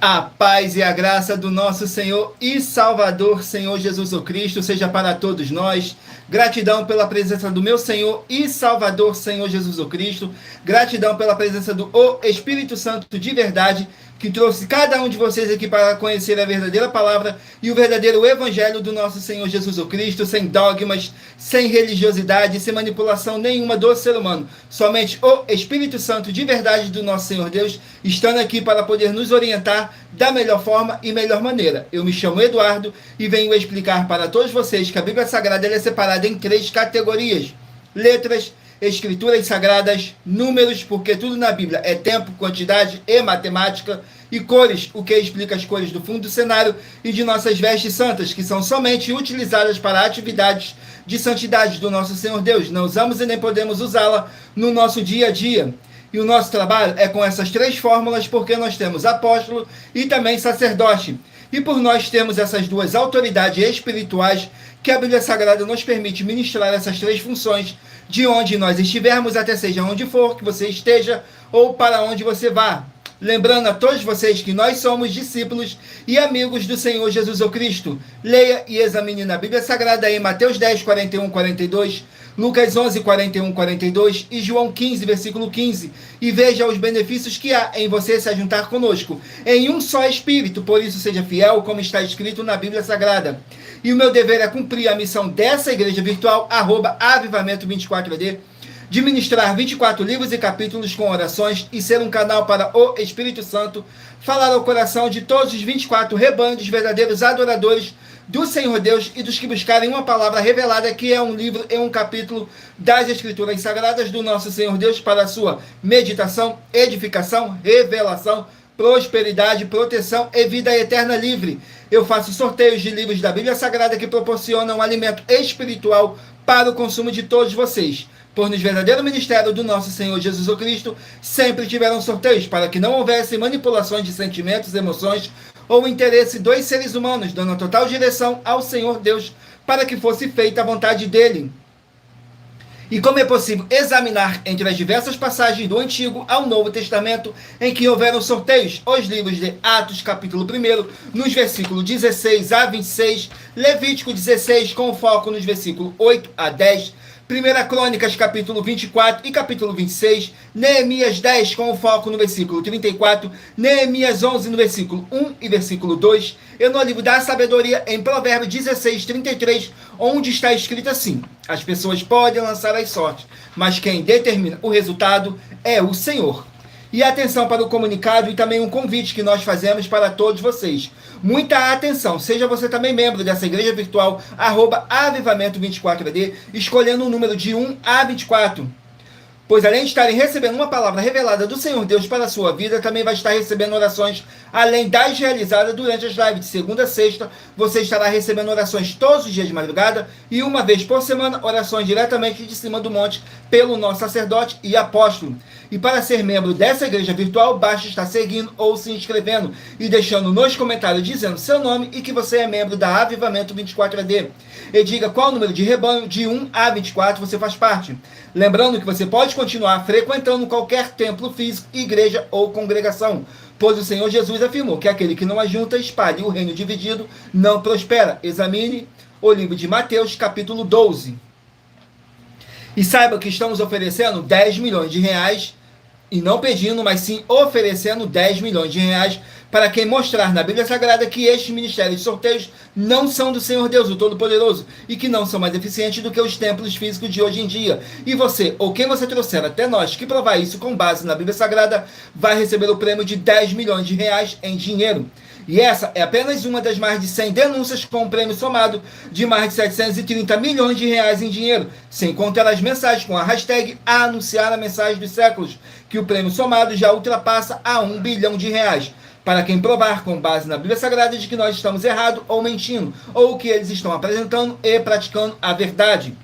A paz e a graça do nosso Senhor e Salvador, Senhor Jesus Cristo, seja para todos nós. Gratidão pela presença do meu Senhor e Salvador, Senhor Jesus Cristo. Gratidão pela presença do Espírito Santo de verdade, que trouxe cada um de vocês aqui para conhecer a verdadeira palavra e o verdadeiro evangelho do nosso Senhor Jesus Cristo, sem dogmas, sem religiosidade, sem manipulação nenhuma do ser humano. Somente o Espírito Santo de verdade do nosso Senhor Deus, estando aqui para poder nos orientar da melhor forma e melhor maneira. Eu me chamo Eduardo e venho explicar para todos vocês que a Bíblia Sagrada é separada em 3 categorias: letras, escrituras sagradas, números, porque tudo na Bíblia é tempo, quantidade e matemática, e cores, o que explica as cores do fundo do cenário e de nossas vestes santas, que são somente utilizadas para atividades de santidade do nosso Senhor Deus. Não usamos e nem podemos usá-la no nosso dia a dia. E o nosso trabalho é com essas 3 fórmulas, porque nós temos apóstolo e também sacerdote. E por nós termos essas 2 autoridades espirituais, que a Bíblia Sagrada nos permite ministrar essas 3 funções, de onde nós estivermos, até seja onde for que você esteja, ou para onde você vá. Lembrando a todos vocês que nós somos discípulos e amigos do Senhor Jesus Cristo. Leia e examine na Bíblia Sagrada em Mateus 10, 41, 42, Lucas 11, 41, 42 e João 15, versículo 15. E veja os benefícios que há em você se ajuntar conosco em um só Espírito. Por isso seja fiel, como está escrito na Bíblia Sagrada. E o meu dever é cumprir a missão dessa igreja virtual, @avivamento24AD, de ministrar 24 livros e capítulos com orações e ser um canal para o Espírito Santo falar ao coração de todos os 24 rebanhos dos verdadeiros adoradores do Senhor Deus e dos que buscarem uma palavra revelada, que é um livro e um capítulo das Escrituras Sagradas do nosso Senhor Deus, para a sua meditação, edificação, revelação, prosperidade, proteção e vida eterna livre. Eu faço sorteios de livros da Bíblia Sagrada que proporcionam um alimento espiritual para o consumo de todos vocês. Por no verdadeiro ministério do nosso Senhor Jesus Cristo, sempre tiveram sorteios, para que não houvesse manipulações de sentimentos, emoções ou interesse dos seres humanos, dando total direção ao Senhor Deus, para que fosse feita a vontade dele. E como é possível examinar entre as diversas passagens do Antigo ao Novo Testamento em que houveram sorteios, os livros de Atos, capítulo 1, nos versículos 16 a 26, Levítico 16, com foco nos versículos 8 a 10, 1 Crônicas, capítulo 24 e capítulo 26, Neemias 10, com foco no versículo 34, Neemias 11, no versículo 1 e versículo 2, e no livro da sabedoria, em Provérbios 16, 33, onde está escrito assim: as pessoas podem lançar as sortes, mas quem determina o resultado é o Senhor. E atenção para o comunicado e também um convite que nós fazemos para todos vocês. Muita atenção, seja você também membro dessa igreja virtual, @avivamento24AD, escolhendo um número de 1 a 24. Pois além de estarem recebendo uma palavra revelada do Senhor Deus para a sua vida, também vai estar recebendo orações, além das realizadas durante as lives de segunda a sexta. Você estará recebendo orações todos os dias de madrugada e uma vez por semana, orações diretamente de cima do monte pelo nosso sacerdote e apóstolo. E para ser membro dessa igreja virtual, basta estar seguindo ou se inscrevendo e deixando nos comentários dizendo seu nome e que você é membro da Avivamento 24AD. E diga qual número de rebanho de 1 a 24 você faz parte. Lembrando que você pode continuar frequentando qualquer templo físico, igreja ou congregação, pois o Senhor Jesus afirmou que aquele que não ajunta, espalhe, o reino dividido não prospera. Examine o livro de Mateus, capítulo 12. E saiba que estamos oferecendo 10 milhões de reais, e não pedindo, mas sim oferecendo 10 milhões de reais para quem mostrar na Bíblia Sagrada que estes ministérios de sorteios não são do Senhor Deus, o Todo-Poderoso, e que não são mais eficientes do que os templos físicos de hoje em dia. E você, ou quem você trouxer até nós, que provar isso com base na Bíblia Sagrada, vai receber o prêmio de 10 milhões de reais em dinheiro. E essa é apenas uma das mais de 100 denúncias com um prêmio somado de mais de 730 milhões de reais em dinheiro, sem contar as mensagens com a hashtag anunciar a mensagem dos séculos, que o prêmio somado já ultrapassa a 1 bilhão de reais. Para quem provar com base na Bíblia Sagrada de que nós estamos errados ou mentindo, ou que eles estão apresentando e praticando a verdade.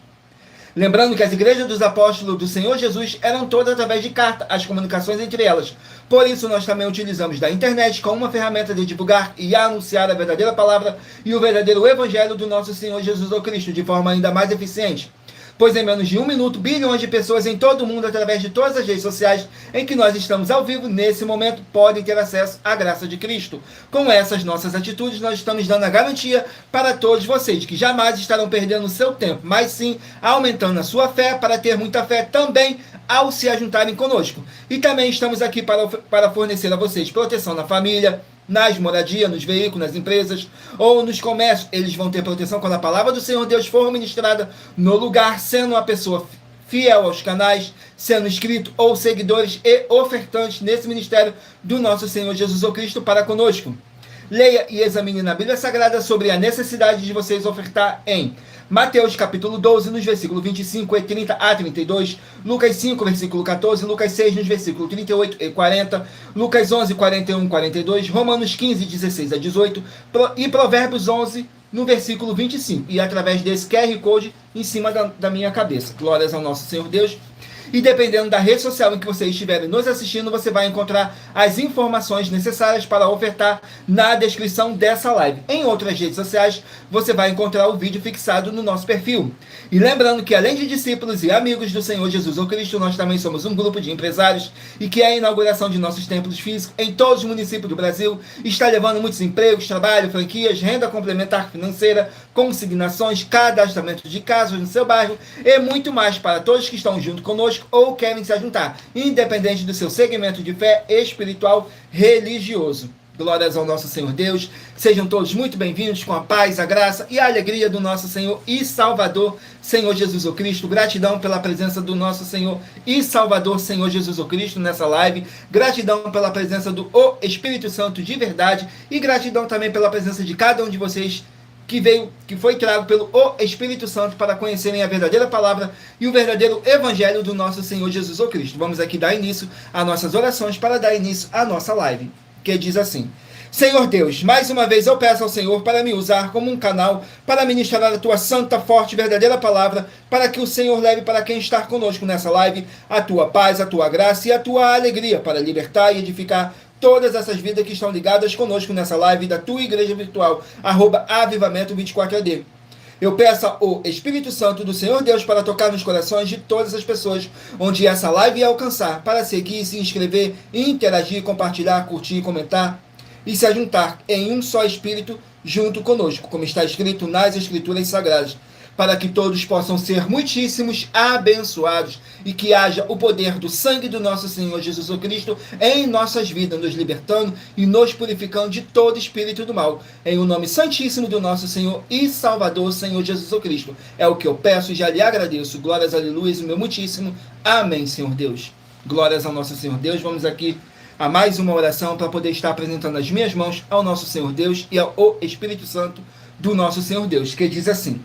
Lembrando que as igrejas dos apóstolos do Senhor Jesus eram todas através de carta, as comunicações entre elas. Por isso, nós também utilizamos da internet como uma ferramenta de divulgar e anunciar a verdadeira palavra e o verdadeiro evangelho do nosso Senhor Jesus Cristo, de forma ainda mais eficiente. pois em menos de 1 minuto, bilhões de pessoas em todo o mundo, através de todas as redes sociais em que nós estamos ao vivo, nesse momento, podem ter acesso à graça de Cristo. Com essas nossas atitudes, nós estamos dando a garantia para todos vocês, que jamais estarão perdendo o seu tempo, mas sim aumentando a sua fé, para ter muita fé também ao se ajuntarem conosco. E também estamos aqui para fornecer a vocês proteção na família, nas moradias, nos veículos, nas empresas ou nos comércios. Eles vão ter proteção quando a palavra do Senhor Deus for ministrada no lugar, sendo uma pessoa fiel aos canais, sendo inscrito ou seguidores e ofertantes nesse ministério do nosso Senhor Jesus Cristo para conosco. Leia e examine na Bíblia Sagrada sobre a necessidade de vocês ofertar em Mateus capítulo 12, nos versículos 25 e 30 a 32, Lucas 5, versículo 14, Lucas 6, nos versículos 38 e 40, Lucas 11, 41 e 42, Romanos 15, 16 a 18 e Provérbios 11, no versículo 25. E através desse QR Code em cima da minha cabeça. Glórias ao nosso Senhor Deus. E dependendo da rede social em que vocês estiverem nos assistindo, você vai encontrar as informações necessárias para ofertar na descrição dessa live. Em outras redes sociais, você vai encontrar o vídeo fixado no nosso perfil. E lembrando que, além de discípulos e amigos do Senhor Jesus Cristo, nós também somos um grupo de empresários e que a inauguração de nossos templos físicos em todos os municípios do Brasil está levando muitos empregos, trabalho, franquias, renda complementar financeira, consignações, cadastramento de casas no seu bairro e muito mais para todos que estão junto conosco ou querem se juntar, independente do seu segmento de fé espiritual religioso. Glórias ao nosso Senhor Deus. Sejam todos muito bem-vindos com a paz, a graça e a alegria do nosso Senhor e Salvador, Senhor Jesus Cristo. Gratidão pela presença do nosso Senhor e Salvador, Senhor Jesus Cristo, nessa live. Gratidão pela presença do Espírito Santo de verdade e gratidão também pela presença de cada um de vocês que foi trago pelo Espírito Santo para conhecerem a verdadeira palavra e o verdadeiro evangelho do nosso Senhor Jesus Cristo. Vamos aqui dar início às nossas orações para dar início à nossa live, que diz assim: Senhor Deus, mais uma vez eu peço ao Senhor para me usar como um canal para ministrar a tua santa, forte e verdadeira palavra, para que o Senhor leve para quem está conosco nessa live a tua paz, a tua graça e a tua alegria, para libertar e edificar todas essas vidas que estão ligadas conosco nessa live da tua igreja virtual, @avivamento24AD. Eu peço ao Espírito Santo do Senhor Deus para tocar nos corações de todas as pessoas onde essa live ia alcançar, para seguir, se inscrever, interagir, compartilhar, curtir, comentar e se ajuntar em um só Espírito junto conosco, como está escrito nas Escrituras Sagradas, para que todos possam ser muitíssimos abençoados e que haja o poder do sangue do nosso Senhor Jesus Cristo em nossas vidas, nos libertando e nos purificando de todo espírito do mal. Em o nome santíssimo do nosso Senhor e Salvador, Senhor Jesus Cristo. É o que eu peço e já lhe agradeço. Glórias, aleluia, o meu muitíssimo. Amém, Senhor Deus. Glórias ao nosso Senhor Deus. Vamos aqui a mais uma oração para poder estar apresentando as minhas mãos ao nosso Senhor Deus e ao Espírito Santo do nosso Senhor Deus, que diz assim: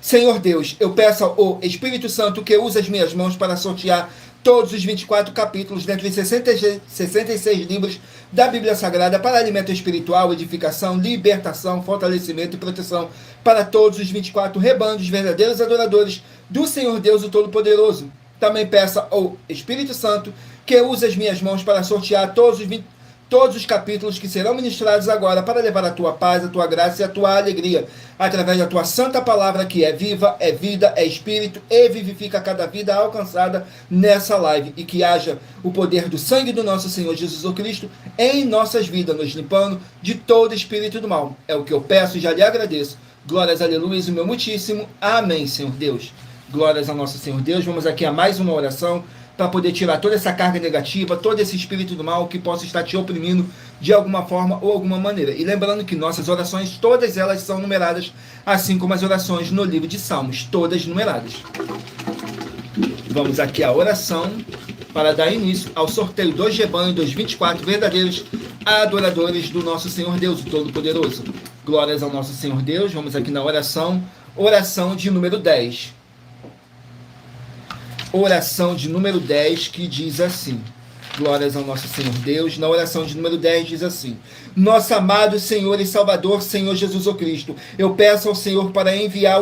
Senhor Deus, eu peço ao Espírito Santo que use as minhas mãos para sortear todos os 24 capítulos dentre os 66 livros da Bíblia Sagrada para alimento espiritual, edificação, libertação, fortalecimento e proteção para todos os 24 rebanhos verdadeiros adoradores do Senhor Deus, o Todo-Poderoso. Também peço ao Espírito Santo que use as minhas mãos para sortear todos os capítulos que serão ministrados agora para levar a tua paz, a tua graça e a tua alegria, através da tua santa palavra que é viva, é vida, é espírito e vivifica cada vida alcançada nessa live, e que haja o poder do sangue do nosso Senhor Jesus Cristo em nossas vidas, nos limpando de todo espírito do mal. É o que eu peço e já lhe agradeço. Glórias, aleluia, o meu muitíssimo. Amém, Senhor Deus. Glórias ao nosso Senhor Deus. Vamos aqui a mais uma oração para poder tirar toda essa carga negativa, todo esse espírito do mal que possa estar te oprimindo de alguma forma ou alguma maneira. E lembrando que nossas orações, todas elas são numeradas, assim como as orações no livro de Salmos, todas numeradas. Vamos aqui à oração para dar início ao sorteio dos rebanhos dos 24 verdadeiros adoradores do nosso Senhor Deus, o Todo-Poderoso. Glórias ao nosso Senhor Deus. Vamos aqui na oração de número 10. Oração de número 10, que diz assim: glórias ao nosso Senhor Deus. Na oração de número 10 diz assim: nosso amado Senhor e Salvador, Senhor Jesus Cristo, eu peço ao Senhor para enviar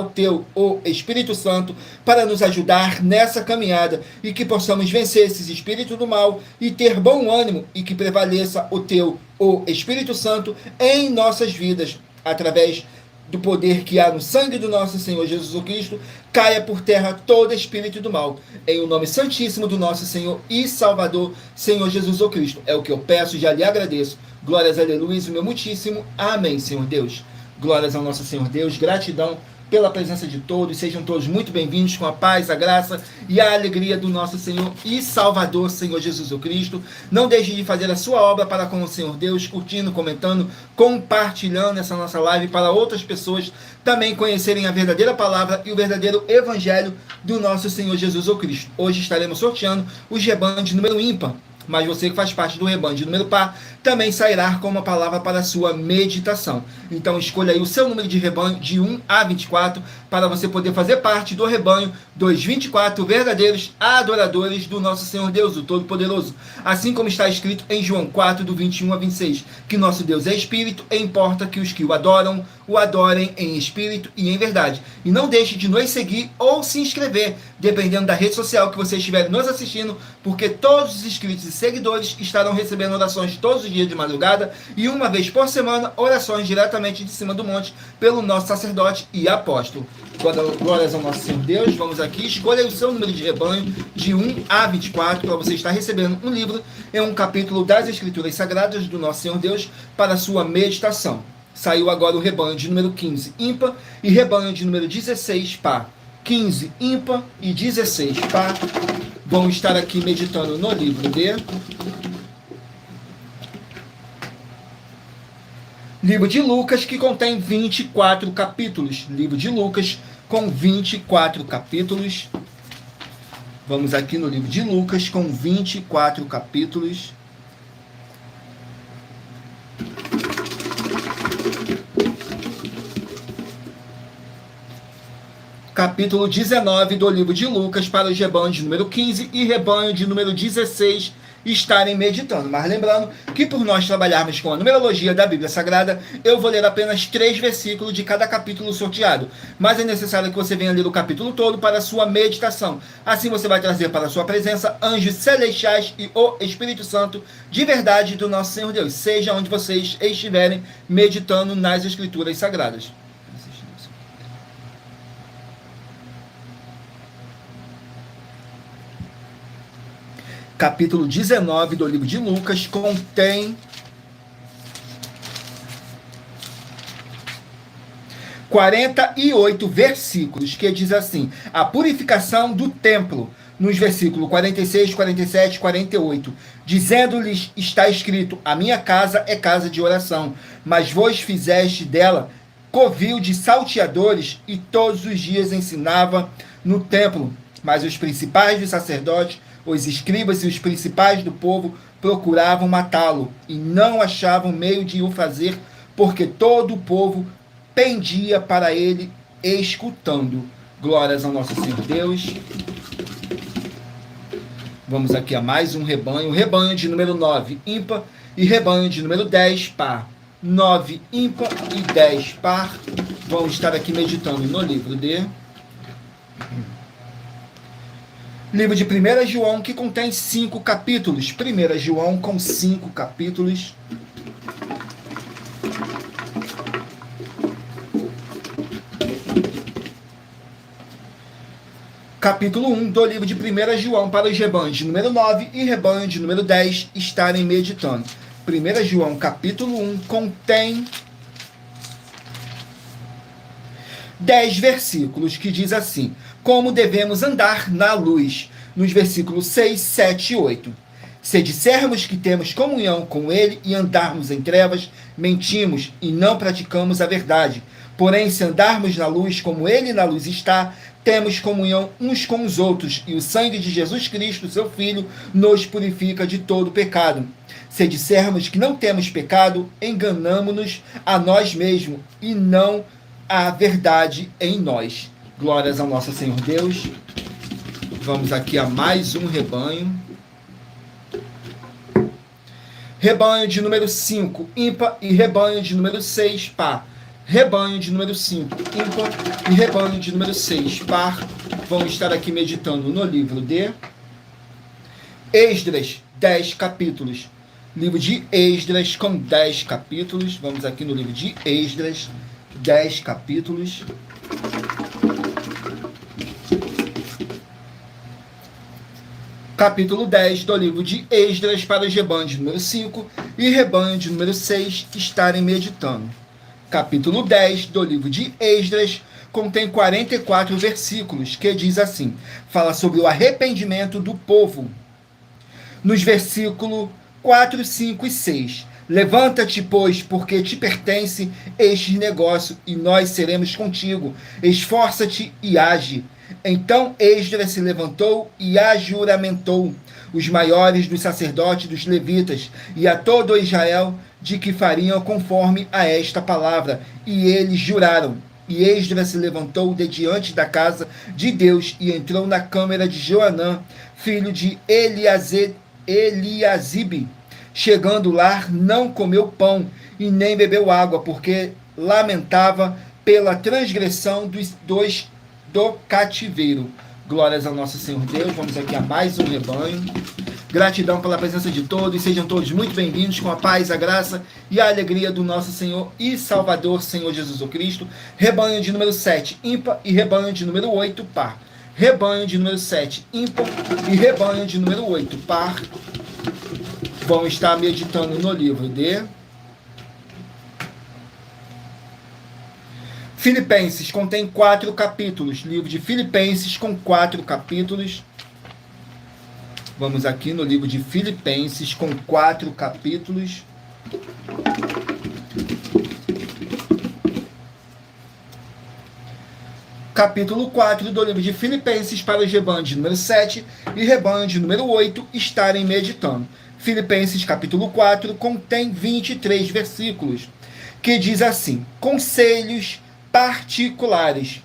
o Espírito Santo para nos ajudar nessa caminhada e que possamos vencer esses espíritos do mal e ter bom ânimo, e que prevaleça o Espírito Santo em nossas vidas, através do poder que há no sangue do nosso Senhor Jesus Cristo, caia por terra todo espírito do mal, em o nome santíssimo do nosso Senhor e Salvador, Senhor Jesus Cristo. É o que eu peço e já lhe agradeço. Glórias, aleluia, o meu muitíssimo. Amém, Senhor Deus. Glórias ao nosso Senhor Deus. Gratidão pela presença de todos. Sejam todos muito bem-vindos com a paz, a graça e a alegria do nosso Senhor e Salvador, Senhor Jesus Cristo. Não deixe de fazer a sua obra para com o Senhor Deus, curtindo, comentando, compartilhando essa nossa live para outras pessoas também conhecerem a verdadeira palavra e o verdadeiro evangelho do nosso Senhor Jesus Cristo. Hoje estaremos sorteando os rebanhos de número ímpar, mas você que faz parte do rebanho de número par, também sairá com uma palavra para a sua meditação. Então escolha aí o seu número de rebanho de 1 a 24, para você poder fazer parte do rebanho dos 24 verdadeiros adoradores do nosso Senhor Deus, o Todo-Poderoso. Assim como está escrito em João 4, do 21 a 26, que nosso Deus é Espírito, e importa que os que o adoram, o adorem em Espírito e em verdade. E não deixe de nos seguir ou se inscrever, dependendo da rede social que você estiver nos assistindo, porque todos os inscritos e seguidores estarão recebendo orações todos os dias de madrugada e uma vez por semana, orações diretamente de cima do monte pelo nosso sacerdote e apóstolo. Glórias ao nosso Senhor Deus. Vamos aqui, escolha o seu número de rebanho de 1 a 24 para você estar recebendo um livro em um capítulo das Escrituras Sagradas do nosso Senhor Deus para a sua meditação. Saiu agora o rebanho de número 15 ímpar e rebanho de número 16 par. 15 ímpar e 16 par. Vamos estar aqui meditando no livro de Lucas, que contém 24 capítulos. Livro de Lucas com 24 capítulos. Vamos aqui no livro de Lucas com 24 capítulos. Capítulo 19 do livro de Lucas, para os rebanhos de número 15 e rebanho de número 16 estarem meditando. Mas lembrando que por nós trabalharmos com a numerologia da Bíblia Sagrada, eu vou ler apenas 3 versículos de cada capítulo sorteado. Mas é necessário que você venha ler o capítulo todo para a sua meditação. Assim você vai trazer para a sua presença anjos celestiais e o Espírito Santo de verdade do nosso Senhor Deus, seja onde vocês estiverem meditando nas Escrituras Sagradas. Capítulo 19 do livro de Lucas contém 48 versículos, que diz assim: a purificação do templo, nos versículos 46, 47 e 48, dizendo-lhes, está escrito, a minha casa é casa de oração, mas vós fizeste dela covil de salteadores, e todos os dias ensinava no templo. Mas os principais dos sacerdotes, os escribas e os principais do povo procuravam matá-lo, e não achavam meio de o fazer, porque todo o povo pendia para ele, escutando. Glórias ao nosso Senhor Deus. Vamos aqui a mais um rebanho. Rebanho de número 9, ímpar, e rebanho de número 10, par. 9, ímpar e 10, par. Vamos estar aqui meditando no livro de 1 João, que contém 5 capítulos. 1 João com 5 capítulos. Capítulo 1 do livro de 1 João, para os rebanhos de número 9 e rebanho de número 10 estarem meditando. 1 João, capítulo 1, contém 10 versículos, que diz assim: como devemos andar na luz, nos versículos 6, 7 e 8. Se dissermos que temos comunhão com ele e andarmos em trevas, mentimos e não praticamos a verdade. Porém, se andarmos na luz como ele na luz está, temos comunhão uns com os outros, e o sangue de Jesus Cristo, seu Filho, nos purifica de todo pecado. Se dissermos que não temos pecado, enganamo-nos a nós mesmos, e não a verdade em nós. Glórias ao nosso Senhor Deus. Vamos aqui a mais um rebanho. Rebanho de número 5, ímpar, e rebanho de número 6, par. Rebanho de número 5, ímpar, e rebanho de número 6, par. Vamos estar aqui meditando no livro de Esdras, 10 capítulos. Livro de Esdras com 10 capítulos. Vamos aqui no livro de Esdras, 10 capítulos. Capítulo 10 do livro de Esdras para os rebanhos de número 5 e rebanho de número 6 estarem meditando. Capítulo 10 do livro de Esdras contém 44 versículos, que diz assim, fala sobre o arrependimento do povo. Nos versículos 4, 5 e 6, levanta-te, pois, porque te pertence este negócio, e nós seremos contigo. Esforça-te e age. Então Esdras se levantou e ajuramentou os maiores dos sacerdotes dos levitas e a todo Israel de que fariam conforme a esta palavra. E eles juraram. E Esdras se levantou de diante da casa de Deus e entrou na câmara de Joanã, filho de Eliasibe. Chegando lá, não comeu pão e nem bebeu água, porque lamentava pela transgressão do cativeiro. Glórias ao nosso Senhor Deus. Vamos aqui a mais um rebanho. Gratidão pela presença de todos. Sejam todos muito bem-vindos com a paz, a graça e a alegria do nosso Senhor e Salvador, Senhor Jesus Cristo. Rebanho de número 7, ímpar, e rebanho de número 8, par. Rebanho de número 7, ímpar, e rebanho de número 8, par. Vão estar meditando no livro de Filipenses, contém 4 capítulos. Livro de Filipenses com 4 capítulos. Vamos aqui no livro de Filipenses com 4 capítulos. Capítulo 4 do livro de Filipenses para os rebanhos de número 7 e rebanho de número 8 estarem meditando. Filipenses capítulo 4 contém 23 versículos, que diz assim, conselhos particulares.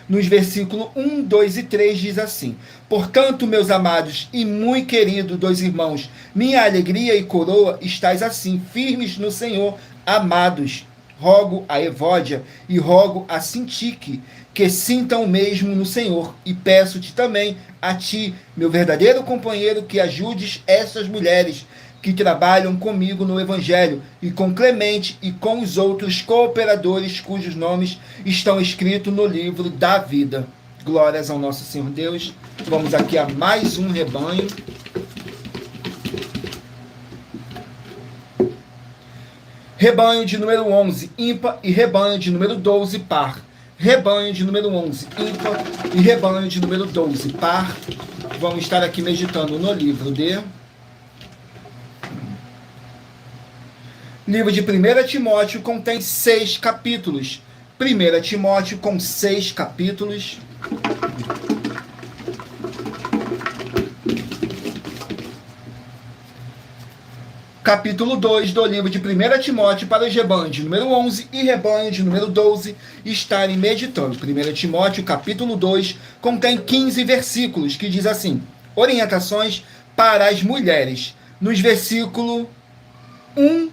Nos versículos 1, 2 e 3 diz assim, portanto, meus amados e muito queridos dois irmãos, minha alegria e coroa, estais assim, firmes no Senhor, amados. Rogo a Evódia e rogo a Sintique, que sintam o mesmo no Senhor, e peço-te também a ti, meu verdadeiro companheiro, que ajudes essas mulheres que trabalham comigo no Evangelho, e com Clemente e com os outros cooperadores cujos nomes estão escritos no livro da vida. Glórias ao nosso Senhor Deus. Vamos aqui a mais um rebanho. Rebanho de número 11, ímpar, e rebanho de número 12, par. Rebanho de número 11, ímpar, e rebanho de número 12, par. Vamos estar aqui meditando no livro de Livro de 1 Timóteo contém 6 capítulos. 1 Timóteo com 6 capítulos. Capítulo 2 do livro de 1 Timóteo para os rebanhos de número 11 e rebanho de número 12 estarem meditando. 1 Timóteo capítulo 2 contém 15 versículos, que diz assim, orientações para as mulheres. Nos versículos 1,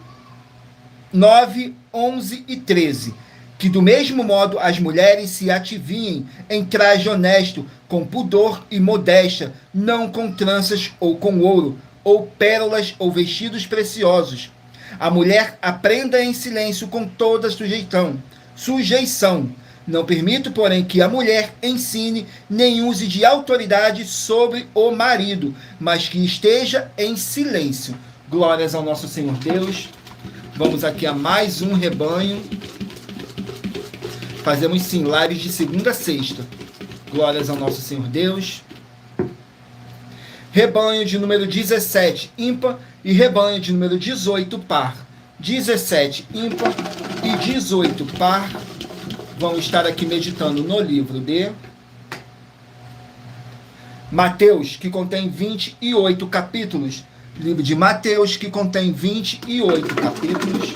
9, 11 e 13, que do mesmo modo as mulheres se ativiem em traje honesto, com pudor e modéstia, não com tranças ou com ouro, ou pérolas ou vestidos preciosos. A mulher aprenda em silêncio com toda sujeição. Não permito, porém, que a mulher ensine nem use de autoridade sobre o marido, mas que esteja em silêncio. Glórias ao nosso Senhor Deus. Vamos aqui a mais um rebanho. Fazemos sim lares de segunda a sexta. Glórias ao nosso Senhor Deus. Rebanho de número 17, ímpar, e rebanho de número 18, par. 17, ímpar, e 18, par. Vão estar aqui meditando no livro de Mateus, que contém 28 capítulos. Livro de Mateus, que contém 28 capítulos.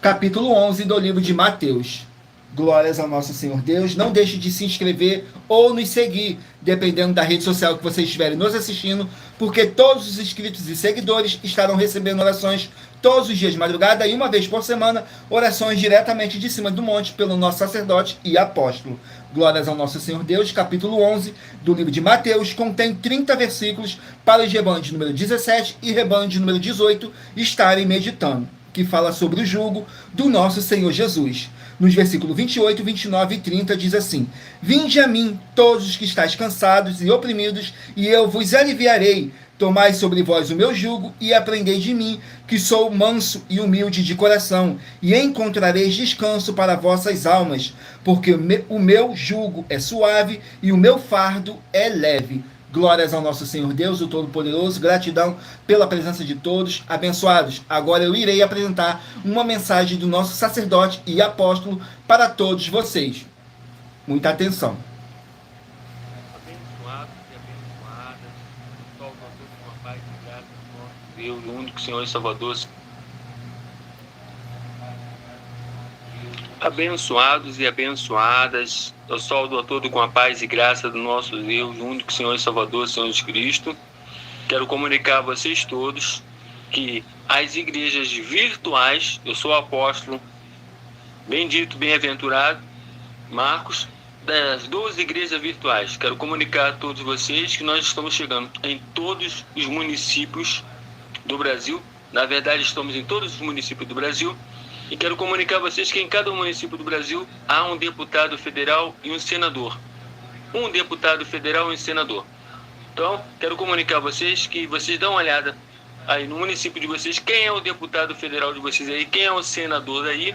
Capítulo 11 do livro de Mateus. Glórias ao nosso Senhor Deus. Não deixe de se inscrever ou nos seguir, dependendo da rede social que vocês estiverem nos assistindo, porque todos os inscritos e seguidores estarão recebendo orações todos os dias de madrugada e uma vez por semana, orações diretamente de cima do monte pelo nosso sacerdote e apóstolo. Glórias ao nosso Senhor Deus, capítulo 11 do livro de Mateus, contém 30 versículos para os rebanhos de número 17 e rebanho de número 18 estarem meditando, que fala sobre o jugo do nosso Senhor Jesus. Nos versículos 28, 29 e 30 diz assim: Vinde a mim, todos os que estáis cansados e oprimidos, e eu vos aliviarei. Tomai sobre vós o meu jugo e aprendei de mim, que sou manso e humilde de coração, e encontrareis descanso para vossas almas, porque o meu jugo é suave e o meu fardo é leve. Glórias ao nosso Senhor Deus, o Todo-Poderoso, gratidão pela presença de todos, abençoados. Agora eu irei apresentar uma mensagem do nosso sacerdote e apóstolo para todos vocês. Muita atenção. Abençoados e abençoadas, salve a todos com a paz e graça do nosso Deus, o único Senhor e Salvador. Abençoados e abençoadas, eu saúdo a todos com a paz e graça do nosso Deus, o único Senhor e Salvador, Senhor Jesus Cristo. Quero comunicar a vocês todos que as igrejas virtuais, eu sou o apóstolo, bendito, bem-aventurado, Marcos, das 12 igrejas virtuais. Quero comunicar a todos vocês que nós estamos chegando em todos os municípios do Brasil. Na verdade, estamos em todos os municípios do Brasil. E quero comunicar a vocês que em cada município do Brasil há um deputado federal e um senador. Um deputado federal e um senador. Então, quero comunicar a vocês que vocês dão uma olhada aí no município de vocês, quem é o deputado federal de vocês aí, quem é o senador aí,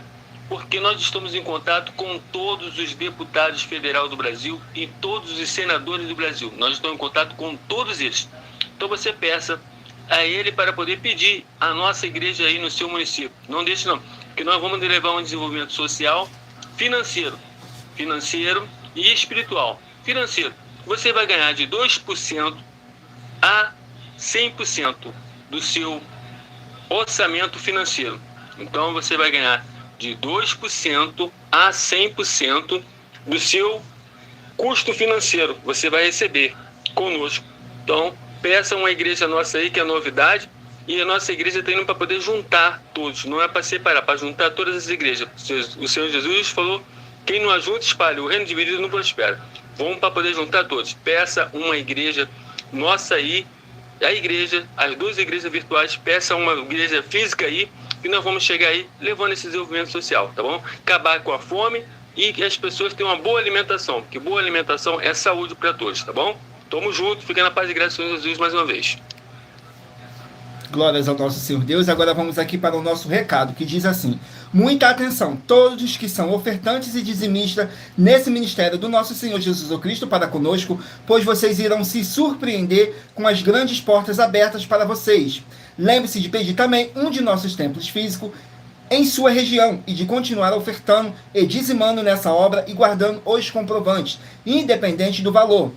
porque nós estamos em contato com todos os deputados federais do Brasil e todos os senadores do Brasil. Nós estamos em contato com todos eles. Então você peça a ele para poder pedir a nossa igreja aí no seu município. Não deixe não, porque nós vamos levar um desenvolvimento social, financeiro e espiritual. Financeiro, você vai ganhar de 2% a 100% do seu orçamento financeiro. Então você vai ganhar de 2% a 100% do seu custo financeiro. Você vai receber conosco. Então, peça uma igreja nossa aí, que é novidade, e a nossa igreja está indo para poder juntar todos, não é para separar, para juntar todas as igrejas. O Senhor Jesus falou, quem não ajunta, espalha, o reino dividido não prospera. Vamos para poder juntar todos. Peça uma igreja nossa aí, a igreja, as 12 igrejas virtuais, peça uma igreja física aí, e nós vamos chegar aí levando esse desenvolvimento social, tá bom? Acabar com a fome e que as pessoas tenham uma boa alimentação, porque boa alimentação é saúde para todos, tá bom? Tamo junto, fica na paz e graça do Senhor Jesus mais uma vez. Glórias ao nosso Senhor Deus. Agora vamos aqui para o nosso recado, que diz assim: muita atenção, todos que são ofertantes e dizimistas nesse ministério do nosso Senhor Jesus Cristo para conosco, pois vocês irão se surpreender com as grandes portas abertas para vocês. Lembre-se de pedir também um de nossos templos físicos em sua região e de continuar ofertando e dizimando nessa obra e guardando os comprovantes, independente do valor.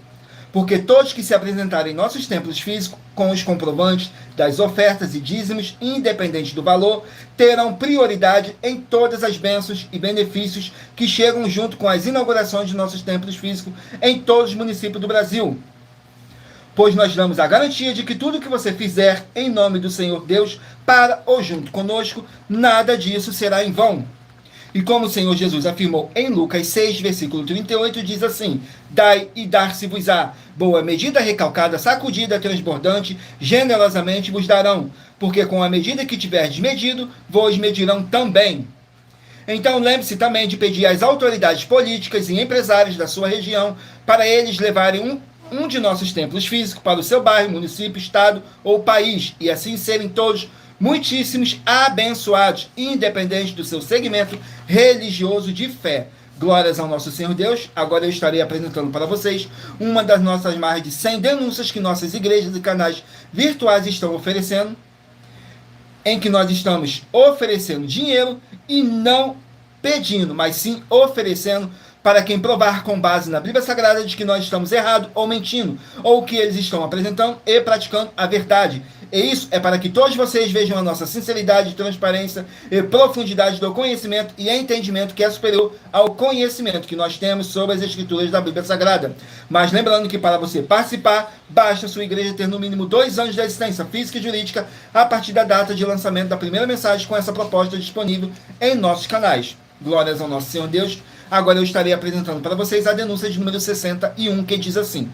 Porque todos que se apresentarem em nossos templos físicos com os comprovantes das ofertas e dízimos, independente do valor, terão prioridade em todas as bênçãos e benefícios que chegam junto com as inaugurações de nossos templos físicos em todos os municípios do Brasil. Pois nós damos a garantia de que tudo que você fizer em nome do Senhor Deus, para ou junto conosco, nada disso será em vão. E como o Senhor Jesus afirmou em Lucas 6, versículo 38, diz assim: dai e dar-se-vos-á, boa medida, recalcada, sacudida, transbordante, generosamente vos darão, porque com a medida que tiverdes medido, vos medirão também. Então lembre-se também de pedir às autoridades políticas e empresários da sua região para eles levarem um de nossos templos físicos para o seu bairro, município, estado ou país, e assim serem todos muitíssimos abençoados, independente do seu segmento religioso de fé. Glórias ao nosso Senhor Deus. Agora eu estarei apresentando para vocês uma das nossas mais de 100 denúncias que nossas igrejas e canais virtuais estão oferecendo, em que nós estamos oferecendo dinheiro e não pedindo, mas sim oferecendo para quem provar com base na Bíblia Sagrada de que nós estamos errados ou mentindo, ou que eles estão apresentando e praticando a verdade. E isso é para que todos vocês vejam a nossa sinceridade, transparência e profundidade do conhecimento e entendimento que é superior ao conhecimento que nós temos sobre as Escrituras da Bíblia Sagrada. Mas lembrando que para você participar, basta a sua igreja ter no mínimo 2 anos de existência física e jurídica a partir da data de lançamento da primeira mensagem com essa proposta disponível em nossos canais. Glórias ao nosso Senhor Deus. Agora eu estarei apresentando para vocês a denúncia de número 61, que diz assim: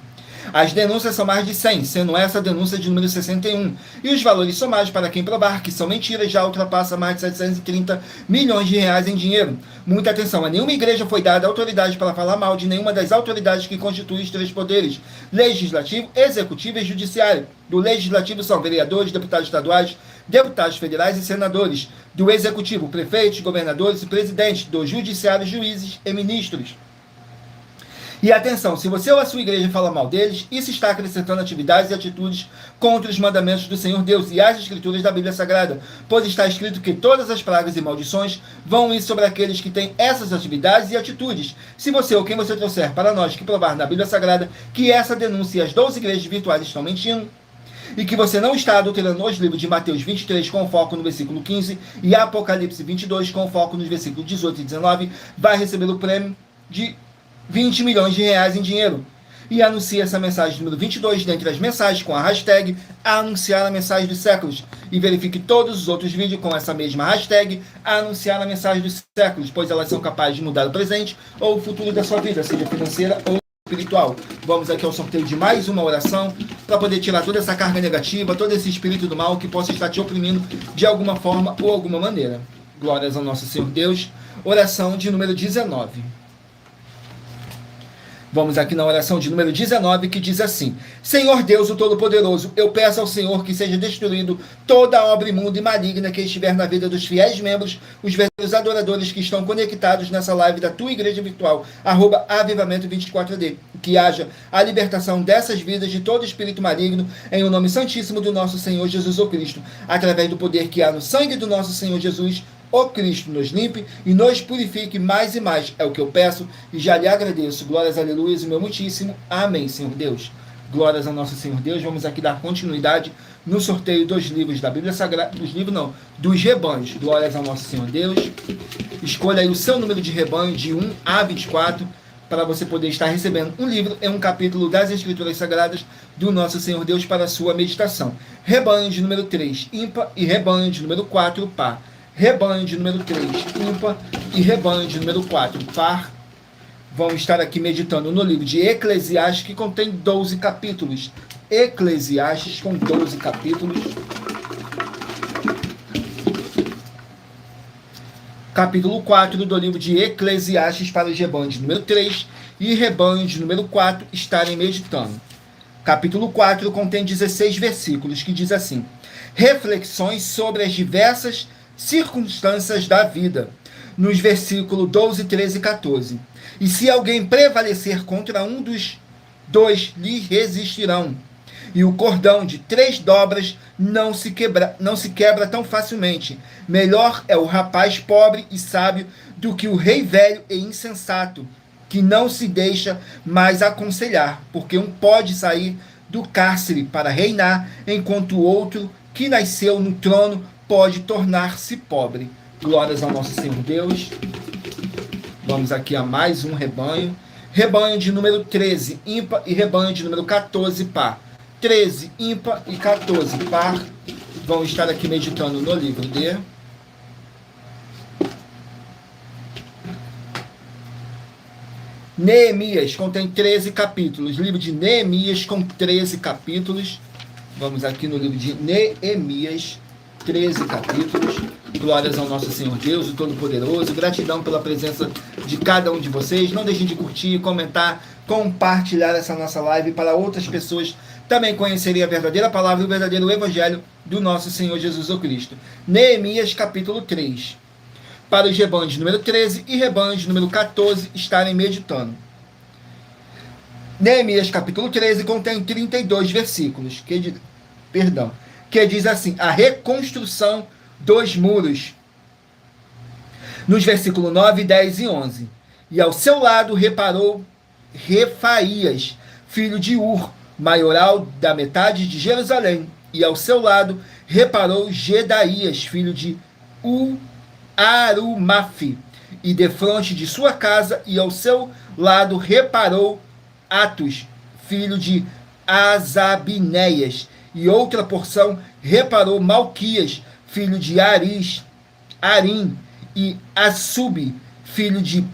as denúncias são mais de 100, sendo essa a denúncia de número 61. E os valores somados para quem provar que são mentiras já ultrapassa mais de 730 milhões de reais em dinheiro. Muita atenção, a nenhuma igreja foi dada autoridade para falar mal de nenhuma das autoridades que constituem os três poderes: legislativo, executivo e judiciário. Do legislativo são vereadores, deputados estaduais, deputados federais e senadores. Do executivo, prefeitos, governadores e presidentes. Do judiciário, juízes e ministros. E atenção, se você ou a sua igreja fala mal deles, isso está acrescentando atividades e atitudes contra os mandamentos do Senhor Deus e as escrituras da Bíblia Sagrada, pois está escrito que todas as pragas e maldições vão ir sobre aqueles que têm essas atividades e atitudes. Se você ou quem você trouxer para nós que provar na Bíblia Sagrada que essa denúncia e as 12 igrejas virtuais estão mentindo, e que você não está adulterando os livros de Mateus 23 com foco no versículo 15 e Apocalipse 22 com foco nos versículos 18 e 19, vai receber o prêmio de 20 milhões de reais em dinheiro. E anuncie essa mensagem número 22 dentre as mensagens com a hashtag anunciar a mensagem dos séculos. E verifique todos os outros vídeos com essa mesma hashtag anunciar a mensagem dos séculos, pois elas são capazes de mudar o presente ou o futuro da sua vida, seja financeira ou espiritual. Vamos aqui ao sorteio de mais uma oração para poder tirar toda essa carga negativa, todo esse espírito do mal que possa estar te oprimindo de alguma forma ou alguma maneira. Glórias ao nosso Senhor Deus. Oração de número 19. Vamos aqui na oração de número 19, que diz assim: Senhor Deus, o Todo-Poderoso, eu peço ao Senhor que seja destruído toda a obra imunda e maligna que estiver na vida dos fiéis membros, os verdadeiros adoradores que estão conectados nessa live da tua igreja virtual, @avivamento24D. Que haja a libertação dessas vidas de todo espírito maligno, em o nome santíssimo do nosso Senhor Jesus o Cristo, através do poder que há no sangue do nosso Senhor Jesus, o Cristo nos limpe e nos purifique mais e mais. É o que eu peço e já lhe agradeço. Glórias, aleluia, o meu muitíssimo. Amém, Senhor Deus. Glórias ao nosso Senhor Deus. Vamos aqui dar continuidade no sorteio dos livros da Bíblia Sagrada. Dos rebanhos. Glórias ao nosso Senhor Deus. Escolha aí o seu número de rebanho de 1 a 24 para você poder estar recebendo um livro em um capítulo das Escrituras Sagradas do nosso Senhor Deus para a sua meditação. Rebanho de número 3, ímpar, e rebanho de número 4, par. Rebanho de número 3, ímpar, e rebanho de número 4, par. Vamos estar aqui meditando no livro de Eclesiastes, que contém 12 capítulos. Eclesiastes com 12 capítulos. Capítulo 4 do livro de Eclesiastes para os rebanhos de número 3 e rebanho de número 4 estarem meditando. Capítulo 4 contém 16 versículos, que diz assim: reflexões sobre as diversas circunstâncias da vida, nos versículos 12, 13 e 14. E se alguém prevalecer contra um dos dois, lhe resistirão. E o cordão de 3 dobras não se quebra tão facilmente. Melhor é o rapaz pobre e sábio do que o rei velho e insensato, que não se deixa mais aconselhar, porque um pode sair do cárcere para reinar, enquanto o outro, que nasceu no trono, pode tornar-se pobre. Glórias ao nosso Senhor Deus. Vamos aqui a mais um rebanho. Rebanho de número 13, ímpar, e rebanho de número 14, par. 13, ímpar, e 14, par. Vão estar aqui meditando no livro de Neemias, contém 13 capítulos. Livro de Neemias com 13 capítulos. Vamos aqui no livro de Neemias, 13 capítulos. Glórias ao nosso Senhor Deus, o Todo-Poderoso. Gratidão pela presença de cada um de vocês. Não deixem de curtir, comentar, compartilhar essa nossa live para outras pessoas também conhecerem a verdadeira palavra e o verdadeiro evangelho do nosso Senhor Jesus o Cristo. Neemias, capítulo 3. Para os rebanhos número 13 e rebanhos número 14 estarem meditando. Neemias, capítulo 13, contém 32 versículos, que diz assim: a reconstrução dos muros. Nos versículos 9, 10 e 11. E ao seu lado reparou Refaías, filho de Ur, maioral da metade de Jerusalém. E ao seu lado reparou Gedaías, filho de Arumafi, e defronte de sua casa, e ao seu lado reparou Atos, filho de Azabinéias, e outra porção reparou Malquias, filho de Arim, e Assub, filho de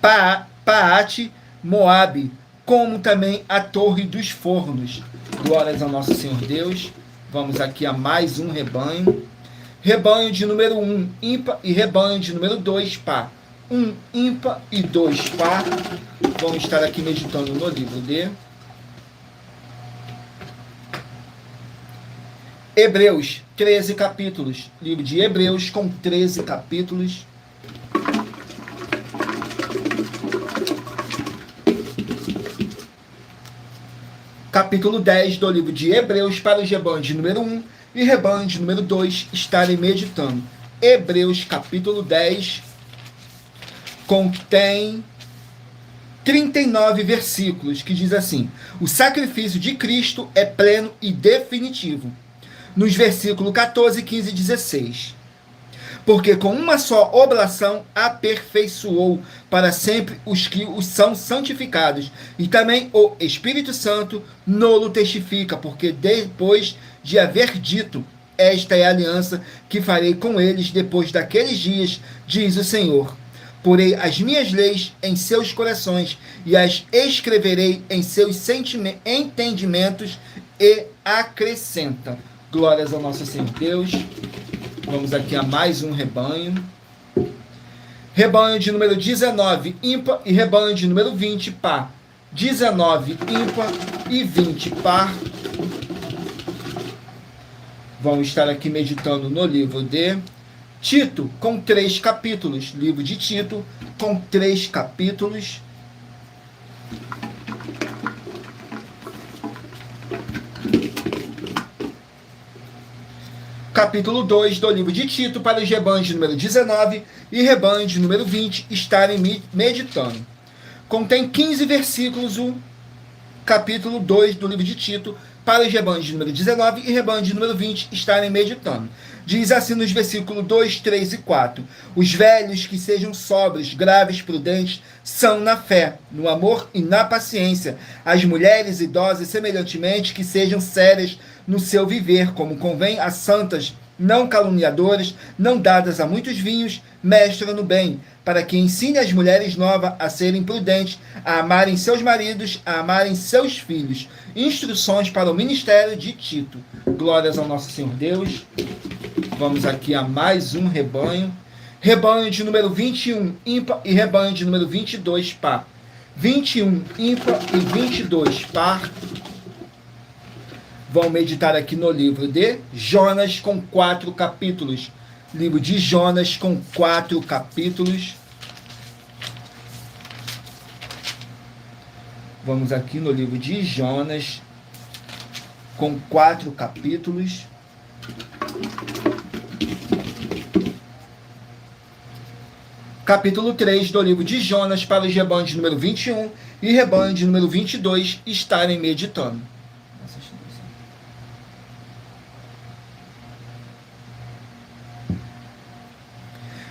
Paate, Moabe, como também a Torre dos Fornos. Glórias ao nosso Senhor Deus. Vamos aqui a mais um rebanho. Rebanho de número 1, ímpar, e rebanho de número 2, par. 1 ímpar e 2 par. Vamos estar aqui meditando no livro de Hebreus, 13 capítulos. Livro de Hebreus com 13 capítulos. Capítulo 10 do livro de Hebreus para os rebanhos de número 1 e rebanho de número 2 estarem meditando. Hebreus capítulo 10 contém 39 versículos, que diz assim: o sacrifício de Cristo é pleno e definitivo. Nos versículos 14, 15 e 16. Porque com uma só oblação aperfeiçoou para sempre os que os são santificados. E também o Espírito Santo nolo testifica, porque depois de haver dito, esta é a aliança que farei com eles depois daqueles dias, diz o Senhor. Porei as minhas leis em seus corações e as escreverei em seus entendimentos, e acrescenta. Glórias ao nosso Senhor Deus. Vamos aqui a mais um rebanho. Rebanho de número 19, ímpar, e rebanho de número 20, par. 19, ímpar, e 20, par. Vamos estar aqui meditando no livro de Tito, com 3 capítulos. Livro de Tito, com 3 capítulos. Capítulo 2 do livro de Tito, para os rebanhos de número 19 e rebanho de número 20 estarem meditando. Contém 15 versículos o capítulo 2 do livro de Tito, para os rebanhos de número 19 e rebanho de número 20 estarem meditando. Diz assim nos versículos 2, 3 e 4. Os velhos que sejam sóbrios, graves, prudentes, são na fé, no amor e na paciência. As mulheres idosas, semelhantemente, que sejam sérias no seu viver, como convém a santas, não caluniadoras, não dadas a muitos vinhos, mestras no bem, para que ensine as mulheres novas a serem prudentes, a amarem seus maridos, a amarem seus filhos. Instruções para o ministério de Tito. Glórias ao nosso Senhor Deus. Vamos aqui a mais um rebanho. Rebanho de número 21, ímpar, e rebanho de número 22, par. 21, ímpar, e 22, par. Vão meditar aqui no livro de Jonas, com 4 capítulos. Livro de Jonas, com 4 capítulos. Vamos aqui no livro de Jonas, com 4 capítulos. Capítulo 3 do livro de Jonas, para os rebanhos de número 21 e rebanho de número 22 estarem meditando.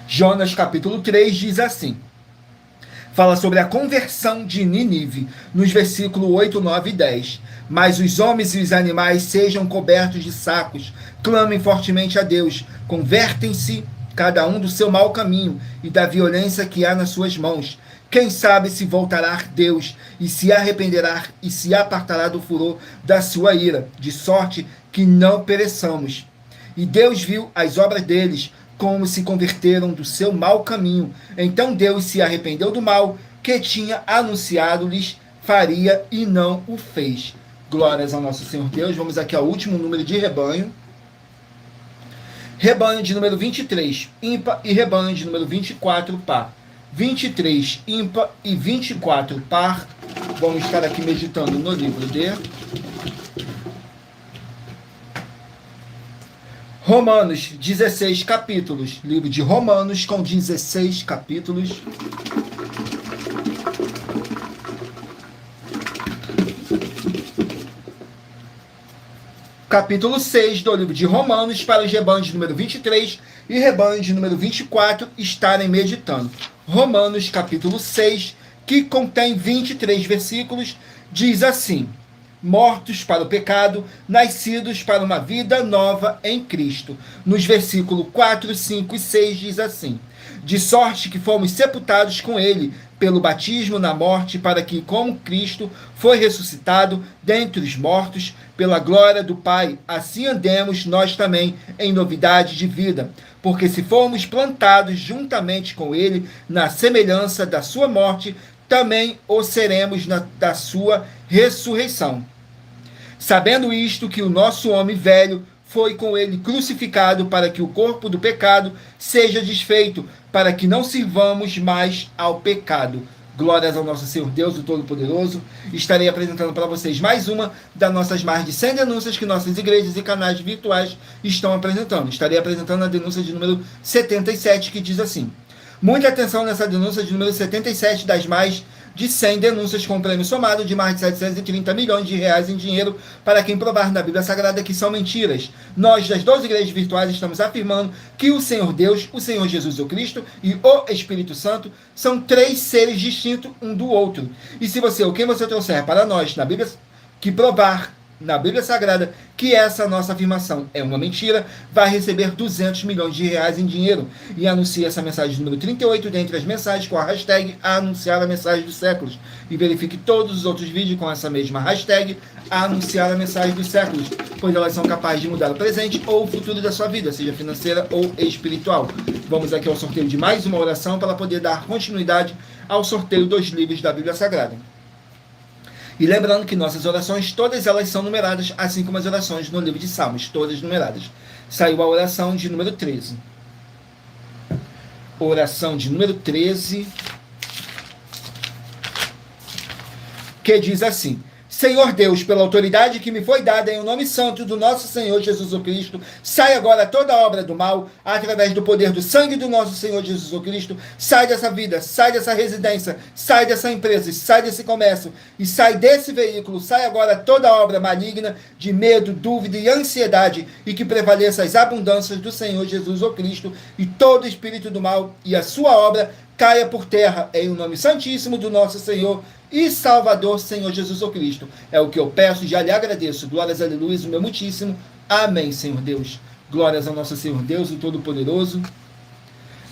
Jonas capítulo 3 diz assim, fala sobre a conversão de Nínive, nos versículos 8, 9 e 10. Mas os homens e os animais sejam cobertos de sacos, clamem fortemente a Deus, convertem-se cada um do seu mau caminho e da violência que há nas suas mãos. Quem sabe se voltará Deus e se arrependerá e se apartará do furor da sua ira, de sorte que não pereçamos. E Deus viu as obras deles, como se converteram do seu mau caminho. Então Deus se arrependeu do mal que tinha anunciado-lhes faria e não o fez. Glórias ao nosso Senhor Deus. Vamos aqui ao último número de rebanho. Rebanho de número 23, ímpar, e rebanho de número 24, par. 23, ímpar, e 24, par. Vamos estar aqui meditando no livro de Romanos, 16 capítulos. Livro de Romanos, com 16 capítulos. Capítulo 6 do livro de Romanos, para os rebanhos de número 23 e rebanho de número 24 estarem meditando. Romanos, capítulo 6, que contém 23 versículos, diz assim: mortos para o pecado, nascidos para uma vida nova em Cristo. Nos versículos 4, 5 e 6 diz assim: de sorte que fomos sepultados com ele pelo batismo na morte, para que, como Cristo foi ressuscitado dentre os mortos, pela glória do Pai, assim andemos nós também em novidade de vida. Porque se formos plantados juntamente com ele na semelhança da sua morte, também o seremos da sua ressurreição. Sabendo isto, que o nosso homem velho foi com ele crucificado, para que o corpo do pecado seja desfeito, para que não sirvamos mais ao pecado. Glórias ao nosso Senhor Deus, o Todo-Poderoso. Estarei apresentando para vocês mais uma das nossas mais de 100 denúncias que nossas igrejas e canais virtuais estão apresentando. Estarei apresentando a denúncia de número 77, que diz assim: muita atenção nessa denúncia de número 77 das mais de 100 denúncias com prêmio somado de mais de 730 milhões de reais em dinheiro para quem provar na Bíblia Sagrada que são mentiras. Nós, das 12 igrejas virtuais, estamos afirmando que o Senhor Deus, o Senhor Jesus o Cristo e o Espírito Santo são 3 seres distintos um do outro. E se você ou quem você trouxer para nós na Bíblia, que provar na Bíblia Sagrada que essa nossa afirmação é uma mentira, vai receber 200 milhões de reais em dinheiro. E anuncie essa mensagem número 38 dentre as mensagens com a hashtag anunciar a mensagem dos séculos. E verifique todos os outros vídeos com essa mesma hashtag anunciar a mensagem dos séculos, pois elas são capazes de mudar o presente ou o futuro da sua vida, seja financeira ou espiritual. Vamos aqui ao sorteio de mais uma oração para poder dar continuidade ao sorteio dos livros da Bíblia Sagrada. E lembrando que nossas orações, todas elas são numeradas, assim como as orações no livro de Salmos, todas numeradas. Saiu a oração de número 13. Oração de número 13, que diz assim: Senhor Deus, pela autoridade que me foi dada em o nome santo do nosso Senhor Jesus Cristo, sai agora toda obra do mal, através do poder do sangue do nosso Senhor Jesus Cristo, sai dessa vida, sai dessa residência, sai dessa empresa, sai desse comércio, e sai desse veículo, sai agora toda obra maligna de medo, dúvida e ansiedade, e que prevaleça as abundâncias do Senhor Jesus Cristo, e todo espírito do mal e a sua obra caia por terra, em o nome santíssimo do nosso Senhor e Salvador, Senhor Jesus Cristo. É o que eu peço e já lhe agradeço. Glórias, aleluia, o meu muitíssimo. Amém, Senhor Deus. Glórias ao nosso Senhor Deus, o Todo-Poderoso.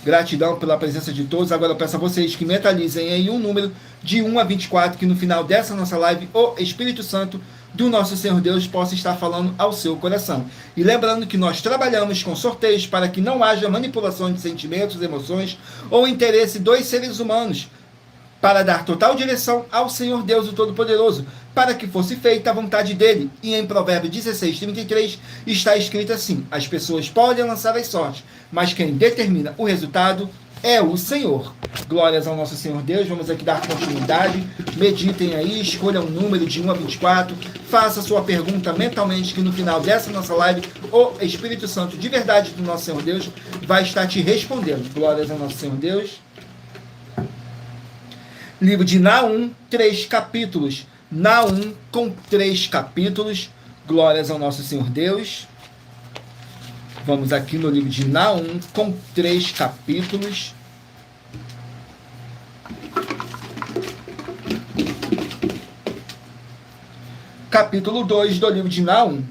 Gratidão pela presença de todos. Agora eu peço a vocês que mentalizem em um número de 1 a 24, que no final dessa nossa live, o Espírito Santo do nosso Senhor Deus possa estar falando ao seu coração. E lembrando que nós trabalhamos com sorteios para que não haja manipulação de sentimentos, emoções ou interesse dos seres humanos, para dar total direção ao Senhor Deus, o Todo-Poderoso, para que fosse feita a vontade dele. E em Provérbios 16:33 está escrito assim: as pessoas podem lançar as sortes, mas quem determina o resultado é o Senhor. Glórias ao nosso Senhor Deus. Vamos aqui dar continuidade. Meditem aí, escolham um número de 1 a 24, faça sua pergunta mentalmente, que no final dessa nossa live, o Espírito Santo de verdade do nosso Senhor Deus vai estar te respondendo. Glórias ao nosso Senhor Deus. Livro de Naum, 3 capítulos. Naum com 3 capítulos. Glórias ao nosso Senhor Deus. Vamos aqui no livro de Naum com 3 capítulos. Capítulo 2 do livro de Naum,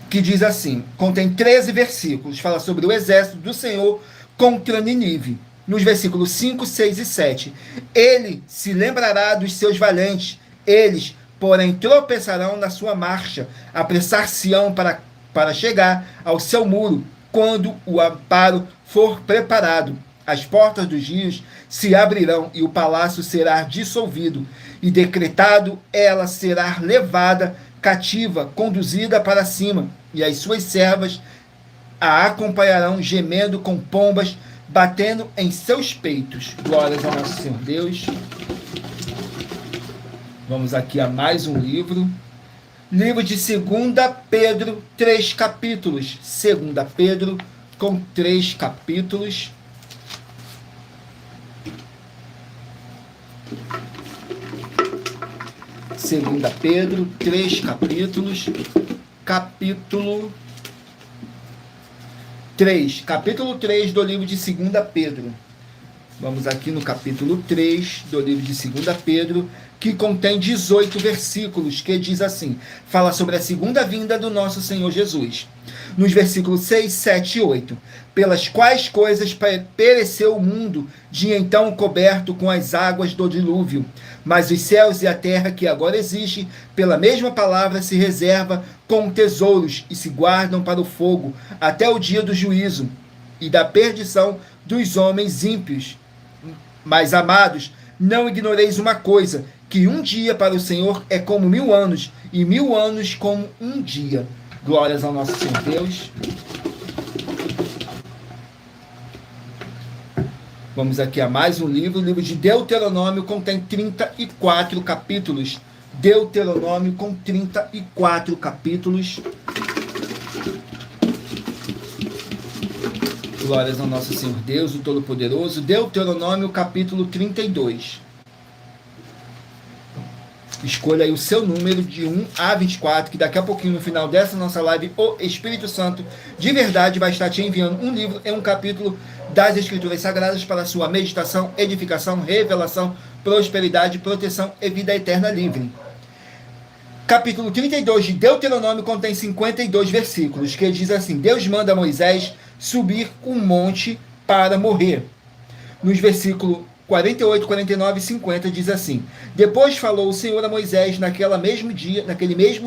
que diz assim, contém 13 versículos, fala sobre o exército do Senhor contra Nínive. Nos versículos 5, 6 e 7. Ele se lembrará dos seus valentes, eles, porém, tropeçarão na sua marcha, apressar-se-ão para chegar ao seu muro, quando o amparo for preparado. As portas dos rios se abrirão e o palácio será dissolvido, e decretado, ela será levada cativa, conduzida para cima, e as suas servas a acompanharão gemendo com pombas, batendo em seus peitos. Glórias ao nosso Senhor Deus. Vamos aqui a mais um livro. Livro de 2 Pedro, 3 capítulos. 2 Pedro com 3 capítulos. Segunda Pedro, 3 capítulos. Capítulo 3. Capítulo 3 do livro de 2 Pedro. Vamos aqui no capítulo 3 do livro de 2 Pedro, que contém 18 versículos, que diz assim, fala sobre a segunda vinda do nosso Senhor Jesus. Nos versículos 6, 7 e 8. Pelas quais coisas pereceu o mundo, de então coberto com as águas do dilúvio. Mas os céus e a terra que agora existe, pela mesma palavra se reserva com tesouros e se guardam para o fogo, até o dia do juízo e da perdição dos homens ímpios. Mas, amados, não ignoreis uma coisa, que um dia para o Senhor é como 1000 anos, e 1000 anos como um dia. Glórias ao nosso Senhor Deus. Vamos aqui a mais um livro. O livro de Deuteronômio contém 34 capítulos. Deuteronômio com 34 capítulos. Glórias ao nosso Senhor Deus, o Todo-Poderoso. Deuteronômio capítulo 32. Escolha aí o seu número de 1 a 24, que daqui a pouquinho, no final dessa nossa live, o Espírito Santo de verdade vai estar te enviando um livro e um capítulo das Escrituras Sagradas para a sua meditação, edificação, revelação, prosperidade, proteção e vida eterna livre. Capítulo 32 de Deuteronômio contém 52 versículos, que diz assim: Deus manda Moisés subir um monte para morrer. Nos versículos 48, 49 e 50 diz assim: Depois falou o Senhor a Moisés naquele mesmo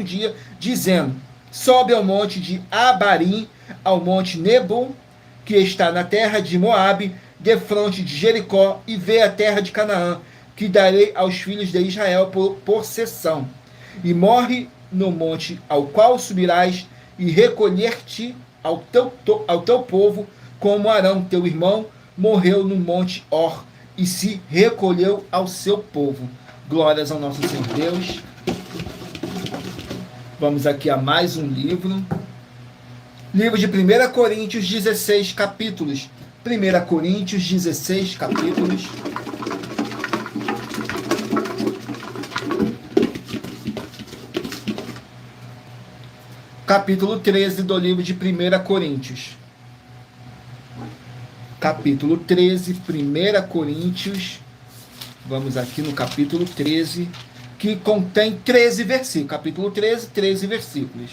dia, dizendo: Sobe ao monte de Abarim, ao monte Nebo, que está na terra de Moabe, defronte de Jericó, e vê a terra de Canaã, que darei aos filhos de Israel por possessão. E morre no monte ao qual subirás, e recolher-te ao teu povo, como Arão, teu irmão, morreu no monte Or, e se recolheu ao seu povo. Glórias ao nosso Senhor Deus. Vamos aqui a mais um livro. Livro de 1 Coríntios, 16 capítulos. 1 Coríntios, 16 capítulos. Capítulo 13 do livro de 1 Coríntios. Capítulo 13, 1 Coríntios. Vamos aqui no capítulo 13, que contém 13 versículos. Capítulo 13, 13 versículos.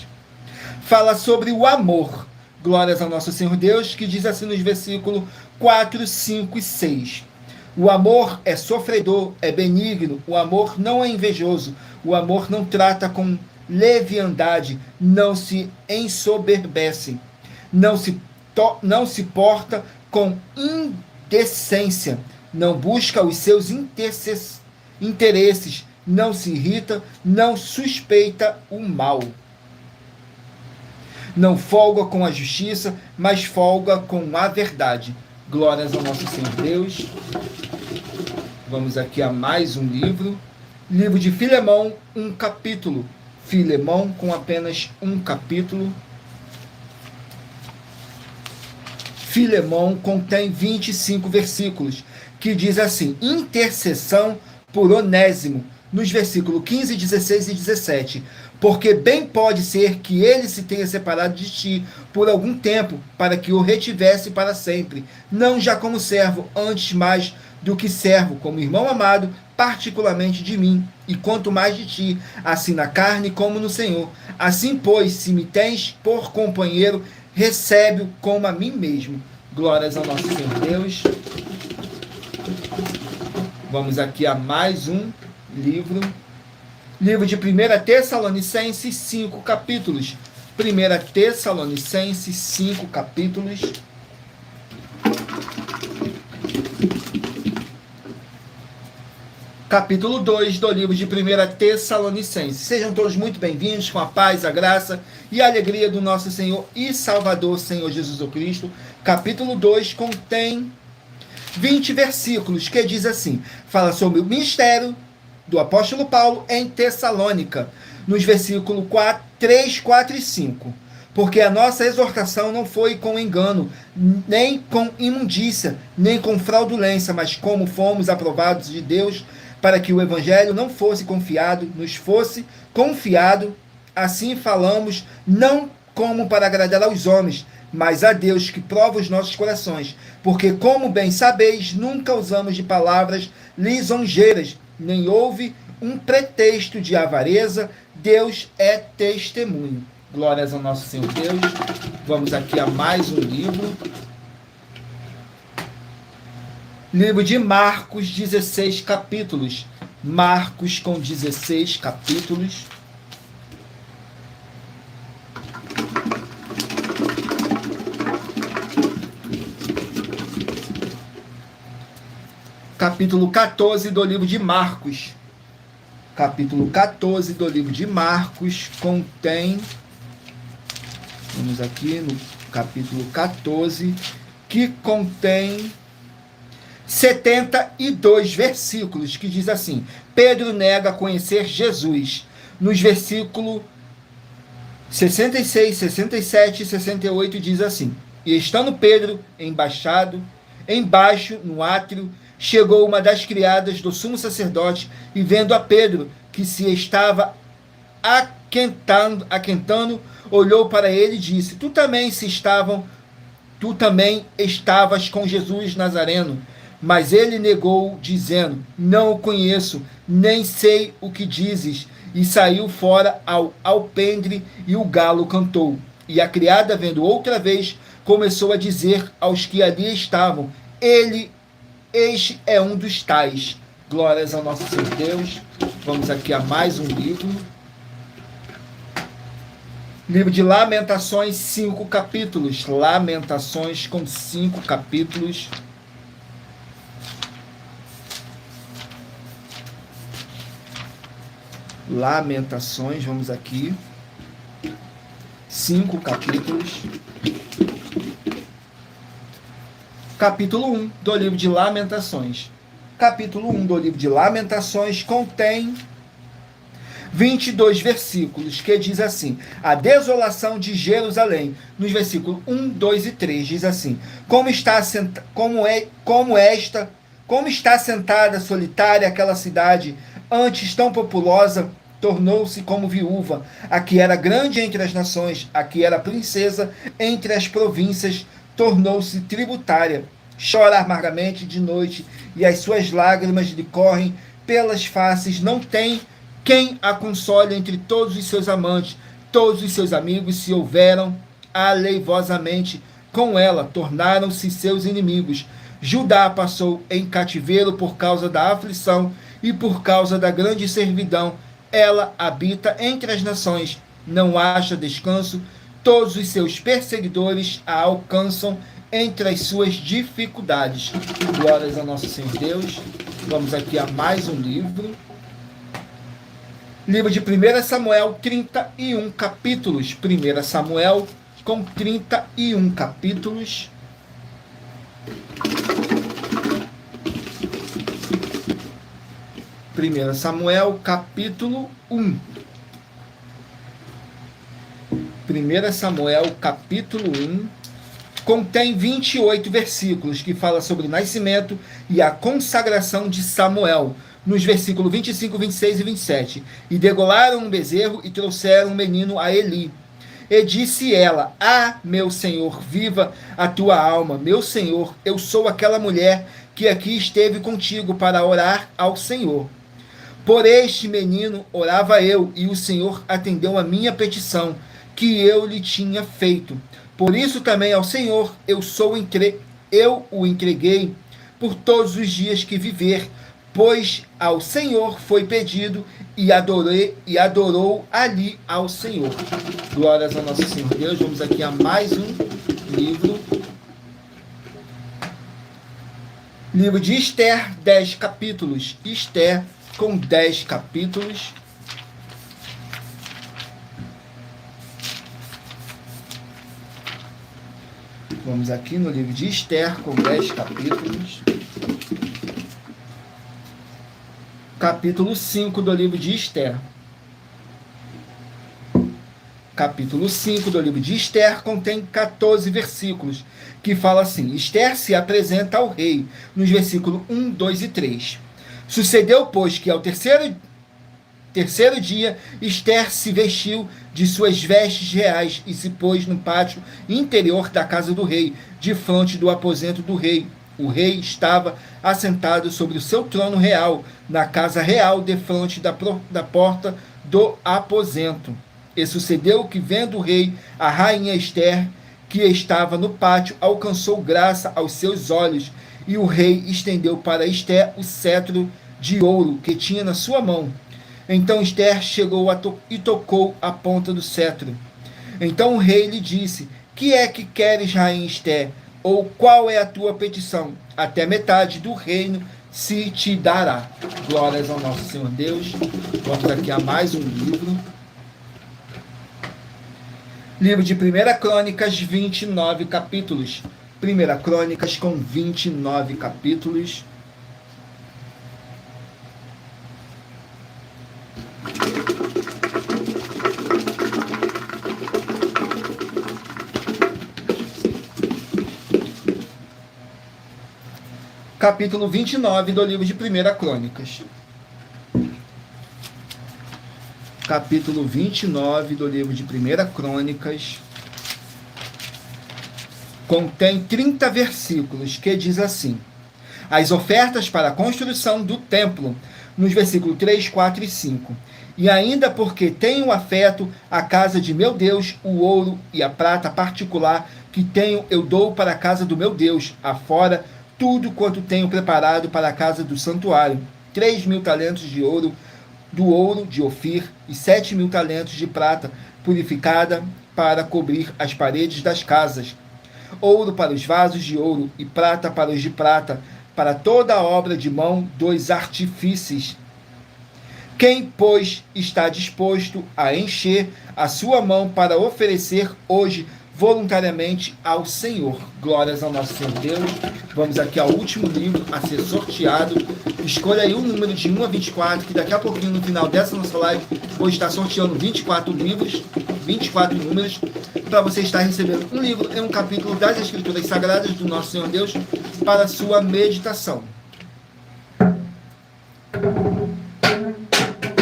Fala sobre o amor. Glórias ao nosso Senhor Deus, que diz assim nos versículos 4, 5 e 6. O amor é sofredor, é benigno, o amor não é invejoso, o amor não trata com leviandade, não se ensoberbece, não se porta com indecência, não busca os seus interesses, não se irrita, não suspeita o mal. Não folga com a justiça, mas folga com a verdade. Glórias ao nosso Senhor Deus. Vamos aqui a mais um livro. Livro de Filemão, um capítulo. Filemão com apenas um capítulo. Filemão contém 25 versículos, que diz assim: intercessão por Onésimo, nos versículos 15, 16 e 17. Porque bem pode ser que ele se tenha separado de ti por algum tempo, para que o retivesse para sempre, não já como servo, antes mais do que servo, como irmão amado, particularmente de mim, e quanto mais de ti, assim na carne como no Senhor. Assim, pois, se me tens por companheiro, recebe-o como a mim mesmo. Glórias ao nosso Senhor Deus. Vamos aqui a mais um livro. Livro de 1 Tessalonicenses, 5 capítulos. 1 Tessalonicenses, 5 capítulos. Capítulo 2 do livro de 1 Tessalonicenses. Sejam todos muito bem-vindos, com a paz, a graça e a alegria do nosso Senhor e Salvador, Senhor Jesus Cristo. Capítulo 2 contém 20 versículos, que diz assim, fala sobre o ministério do apóstolo Paulo em Tessalônica, nos versículos 3, 4 e 5. Porque a nossa exortação não foi com engano, nem com imundícia, nem com fraudulência, mas como fomos aprovados de Deus, para que o evangelho não fosse confiado, nos fosse confiado, assim falamos, não como para agradar aos homens, mas a Deus que prova os nossos corações. Porque, como bem sabeis, nunca usamos de palavras lisonjeiras, nem houve um pretexto de avareza, Deus é testemunho. Glórias ao nosso Senhor Deus. Vamos aqui a mais um livro. Livro de Marcos, 16 capítulos. Marcos com 16 capítulos. Capítulo 14 do livro de Marcos. Capítulo 14 do livro de Marcos contém... Vamos aqui no capítulo 14, que contém 72 versículos, que diz assim: Pedro nega conhecer Jesus. Nos versículos 66, 67 e 68 diz assim: E estando Pedro embaixo no átrio, chegou uma das criadas do sumo sacerdote, e vendo a Pedro, que se estava aquentando, olhou para ele e disse: Tu também estavas com Jesus Nazareno. Mas ele negou, dizendo: Não o conheço, nem sei o que dizes. E saiu fora ao alpendre, e o galo cantou. E a criada, vendo outra vez, começou a dizer aos que ali estavam: Este é um dos tais. Glórias ao nosso Senhor Deus. Vamos aqui a mais um livro. Livro de Lamentações, 5 capítulos. Lamentações com 5 capítulos. Lamentações, vamos aqui. 5 capítulos. Capítulo 1 do livro de Lamentações. Capítulo 1 do livro de Lamentações contém 22 versículos, que diz assim: a desolação de Jerusalém. Nos versículos 1, 2 e 3 diz assim: como está sentada solitária aquela cidade, antes tão populosa, tornou-se como viúva. A que era grande entre as nações, a que era princesa entre as províncias, tornou-se tributária. Chora amargamente de noite, e as suas lágrimas lhe correm pelas faces. Não tem quem a console entre todos os seus amantes. Todos os seus amigos se houveram aleivosamente com ela, tornaram-se seus inimigos. Judá passou em cativeiro por causa da aflição e por causa da grande servidão. Ela habita entre as nações, não acha descanso. Todos os seus perseguidores a alcançam entre as suas dificuldades. Glórias ao nosso Senhor Deus. Vamos aqui a mais um livro. Livro de 1 Samuel, 31 capítulos. 1 Samuel com 31 capítulos. Primeira Samuel, capítulo 1. 1 Samuel, capítulo 1. Contém 28 versículos, que fala sobre o nascimento e a consagração de Samuel. Nos versículos 25, 26 e 27. E degolaram um bezerro e trouxeram um menino a Eli. E disse ela: Ah, meu senhor, viva a tua alma. Meu senhor, eu sou aquela mulher que aqui esteve contigo para orar ao Senhor. Por este menino orava eu, e o Senhor atendeu a minha petição, que eu lhe tinha feito. Por isso também ao Senhor eu o entreguei por todos os dias que viver, pois ao Senhor foi pedido, e adorou ali ao Senhor. Glórias ao nosso Senhor Deus. Vamos aqui a mais um livro. Livro de Esther, 10 capítulos. Esther com 10 capítulos. Vamos aqui no livro de Esther com 10 capítulos. Capítulo 5 do livro de Esther. Capítulo 5 do livro de Esther contém 14 versículos, que fala assim: Esther se apresenta ao rei, nos versículos 1, 2 e 3. Sucedeu, pois, que ao terceiro dia, Esther se vestiu de suas vestes reais e se pôs no pátio interior da casa do rei, defronte do aposento do rei. O rei estava assentado sobre o seu trono real, na casa real, defronte da porta do aposento. E sucedeu que, vendo o rei, a rainha Ester, que estava no pátio, alcançou graça aos seus olhos, e o rei estendeu para Ester o cetro de ouro que tinha na sua mão. Então Ester chegou e tocou a ponta do cetro. Então o rei lhe disse: que é que queres, rainha Ester? Ou qual é a tua petição? Até metade do reino se te dará. Glórias ao nosso Senhor Deus. Vamos aqui a mais um livro. Livro de 1 Crônicas, 29 capítulos. 1 Crônicas com 29 capítulos. Capítulo 29 do livro de 1 Crônicas. Capítulo 29 do livro de 1 Crônicas. Contém 30 versículos, que diz assim: as ofertas para a construção do templo, nos versículos 3, 4 e 5. E ainda porque tenho afeto à casa de meu Deus, o ouro e a prata particular que tenho eu dou para a casa do meu Deus, afora tudo quanto tenho preparado para a casa do santuário, 3.000 talentos de ouro, do ouro de Ofir, e 7.000 talentos de prata purificada para cobrir as paredes das casas, ouro para os vasos de ouro e prata para os de prata, para toda a obra de mão dos artífices. Quem, pois, está disposto a encher a sua mão para oferecer hoje voluntariamente ao Senhor? Glórias ao nosso Senhor Deus. Vamos aqui ao último livro a ser sorteado. Escolha aí o número de 1 a 24, que daqui a pouquinho, no final dessa nossa live, vou estar sorteando 24 livros, 24 números, para você estar recebendo um livro e um capítulo das Escrituras Sagradas do nosso Senhor Deus para a sua meditação.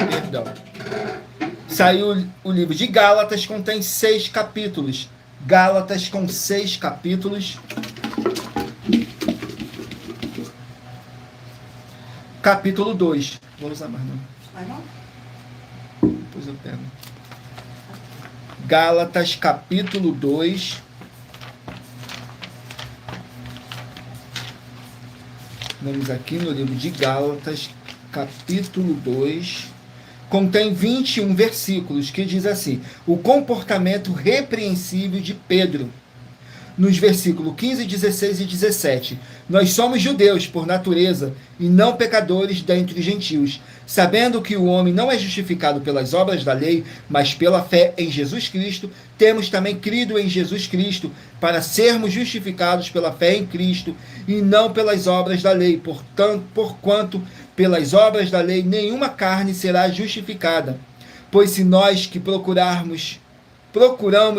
Perdão. Saiu o livro de Gálatas, contém 6 capítulos. Gálatas com 6 capítulos. Capítulo 2. Vou usar mais não. Vai não? Depois eu pego. Gálatas capítulo 2. Vamos aqui no livro de Gálatas, capítulo 2. Contém 21 versículos, que diz assim: o comportamento repreensível de Pedro. Nos versículos 15, 16 e 17. Nós somos judeus por natureza e não pecadores dentre os gentios, sabendo que o homem não é justificado pelas obras da lei, mas pela fé em Jesus Cristo. Temos também crido em Jesus Cristo para sermos justificados pela fé em Cristo e não pelas obras da lei. Porquanto pelas obras da lei nenhuma carne será justificada. Pois se nós que procuramos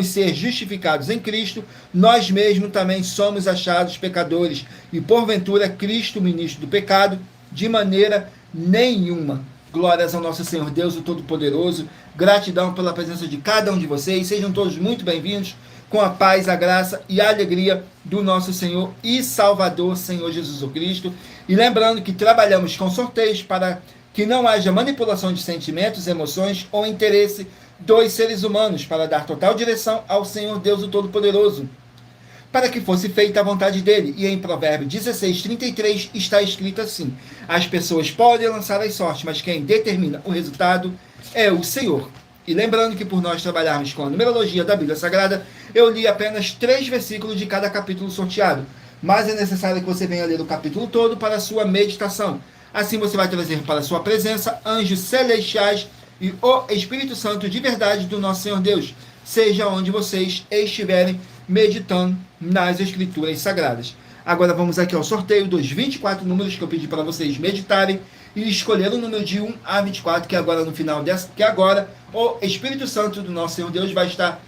ser justificados em Cristo, nós mesmos também somos achados pecadores, e porventura Cristo, ministro do pecado? De maneira nenhuma. Glórias ao nosso Senhor Deus, o Todo-Poderoso. Gratidão pela presença de cada um de vocês. Sejam todos muito bem-vindos, com a paz, a graça e a alegria do nosso Senhor e Salvador, Senhor Jesus Cristo. E lembrando que trabalhamos com sorteios para que não haja manipulação de sentimentos, emoções ou interesse dos seres humanos, para dar total direção ao Senhor Deus, o Todo-Poderoso, para que fosse feita a vontade dele. E em Provérbios 16:33 está escrito assim: as pessoas podem lançar as sortes, mas quem determina o resultado é o Senhor. E lembrando que por nós trabalharmos com a numerologia da Bíblia Sagrada, eu li apenas 3 versículos de cada capítulo sorteado, mas é necessário que você venha ler o capítulo todo para a sua meditação. Assim você vai trazer para a sua presença anjos celestiais e o Espírito Santo de verdade do nosso Senhor Deus, seja onde vocês estiverem meditando nas Escrituras Sagradas. Agora vamos aqui ao sorteio dos 24 números que eu pedi para vocês meditarem e escolher o número de 1 a 24, que agora no final dessa, que agora o Espírito Santo do nosso Senhor Deus vai estar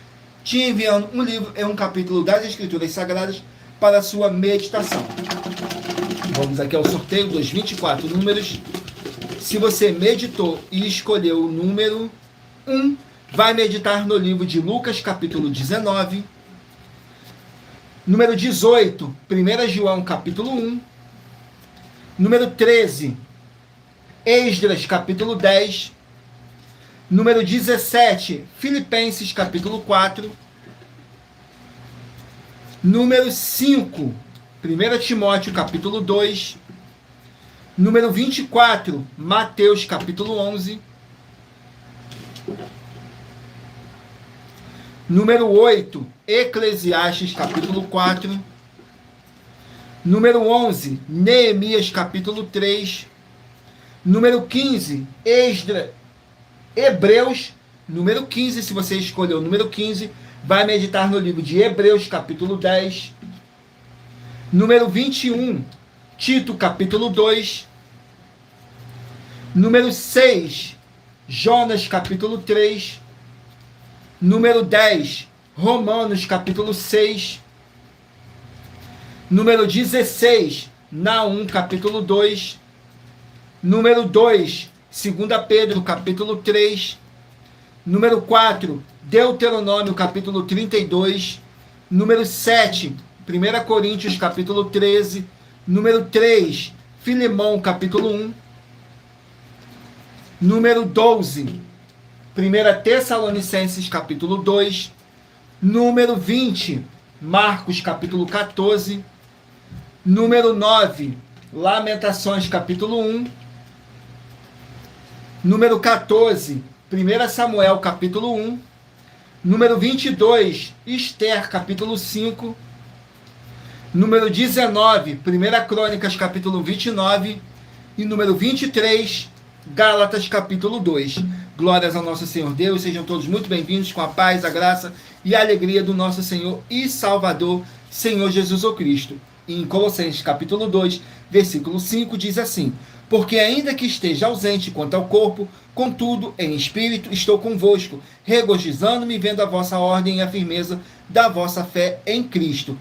te enviando um livro e um capítulo das Escrituras Sagradas para a sua meditação. Vamos aqui ao sorteio dos 24 números. Se você meditou e escolheu o número 1, vai meditar no livro de Lucas, capítulo 19, Número 18, 1 João capítulo 1. Número 13, Esdras capítulo 10. Número 17, Filipenses capítulo 4. Número 5, 1 Timóteo capítulo 2. Número 24, Mateus capítulo 11. Número 8, Eclesiastes capítulo 4. Número 11, Neemias capítulo 3. Número 15, Hebreus. Número 15, se você escolheu o número 15, vai meditar no livro de Hebreus capítulo 10. Número 21, Tito capítulo 2. Número 6, Jonas capítulo 3. Número 10, Romanos capítulo 6. Número 16, Naum capítulo 2. Número 2, 2 Pedro capítulo 3. Número 4, Deuteronômio capítulo 32. Número 7, 1 Coríntios capítulo 13. Número 3, Filemão capítulo 1. Número 12, 1 Tessalonicenses capítulo 2. Número 20, Marcos capítulo 14. Número 9, Lamentações capítulo 1. Número 14, 1 Samuel capítulo 1. Número 22, Esther capítulo 5. Número 19, 1 Crônicas capítulo 29. E número 23, Gálatas capítulo 2. Glórias ao nosso Senhor Deus, sejam todos muito bem-vindos com a paz, a graça e a alegria do nosso Senhor e Salvador, Senhor Jesus o Cristo. Em Colossenses capítulo 2, versículo 5, diz assim: porque ainda que esteja ausente quanto ao corpo, contudo, em espírito estou convosco, regozijando-me vendo a vossa ordem e a firmeza da vossa fé em Cristo.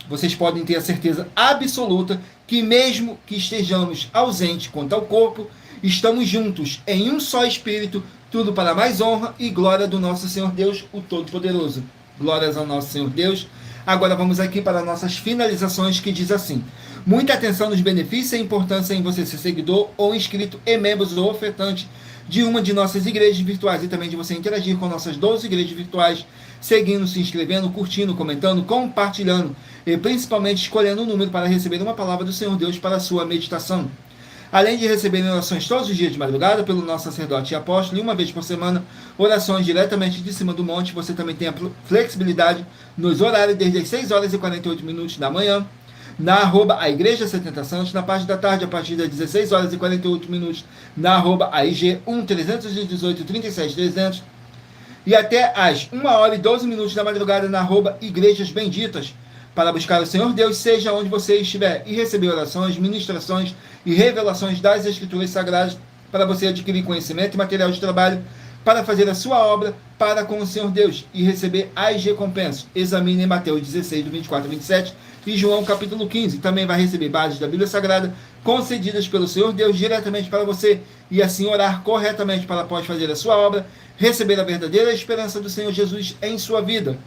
Vocês podem ter a certeza absoluta que mesmo que estejamos ausentes quanto ao corpo, estamos juntos em um só espírito, tudo para a mais honra e glória do nosso Senhor Deus, o Todo-Poderoso. Glórias ao nosso Senhor Deus. Agora vamos aqui para nossas finalizações, que diz assim: muita atenção nos benefícios e a importância em você ser seguidor ou inscrito e membros ou ofertante de uma de nossas igrejas virtuais, e também de você interagir com nossas 12 igrejas virtuais, seguindo, se inscrevendo, curtindo, comentando, compartilhando e principalmente escolhendo um número para receber uma palavra do Senhor Deus para a sua meditação. Além de receber orações todos os dias de madrugada pelo nosso sacerdote e apóstolo, e uma vez por semana, orações diretamente de cima do monte, você também tem a flexibilidade nos horários desde as 6 horas e 48 minutos da manhã, na arroba a Igreja 70 Santos, na parte da tarde, a partir das 16 horas e 48 minutos, na arroba AIG 1-318 37 300, e até às 1 hora e 12 minutos da madrugada, na arroba Igrejas Benditas, para buscar o Senhor Deus, seja onde você estiver, e receber orações, ministrações e revelações das Escrituras Sagradas, para você adquirir conhecimento e material de trabalho, para fazer a sua obra para com o Senhor Deus, e receber as recompensas. Examine Mateus 16, do 24 a 27, e João capítulo 15. Também vai receber bases da Bíblia Sagrada, concedidas pelo Senhor Deus diretamente para você, e assim orar corretamente para após fazer a sua obra, receber a verdadeira esperança do Senhor Jesus em sua vida,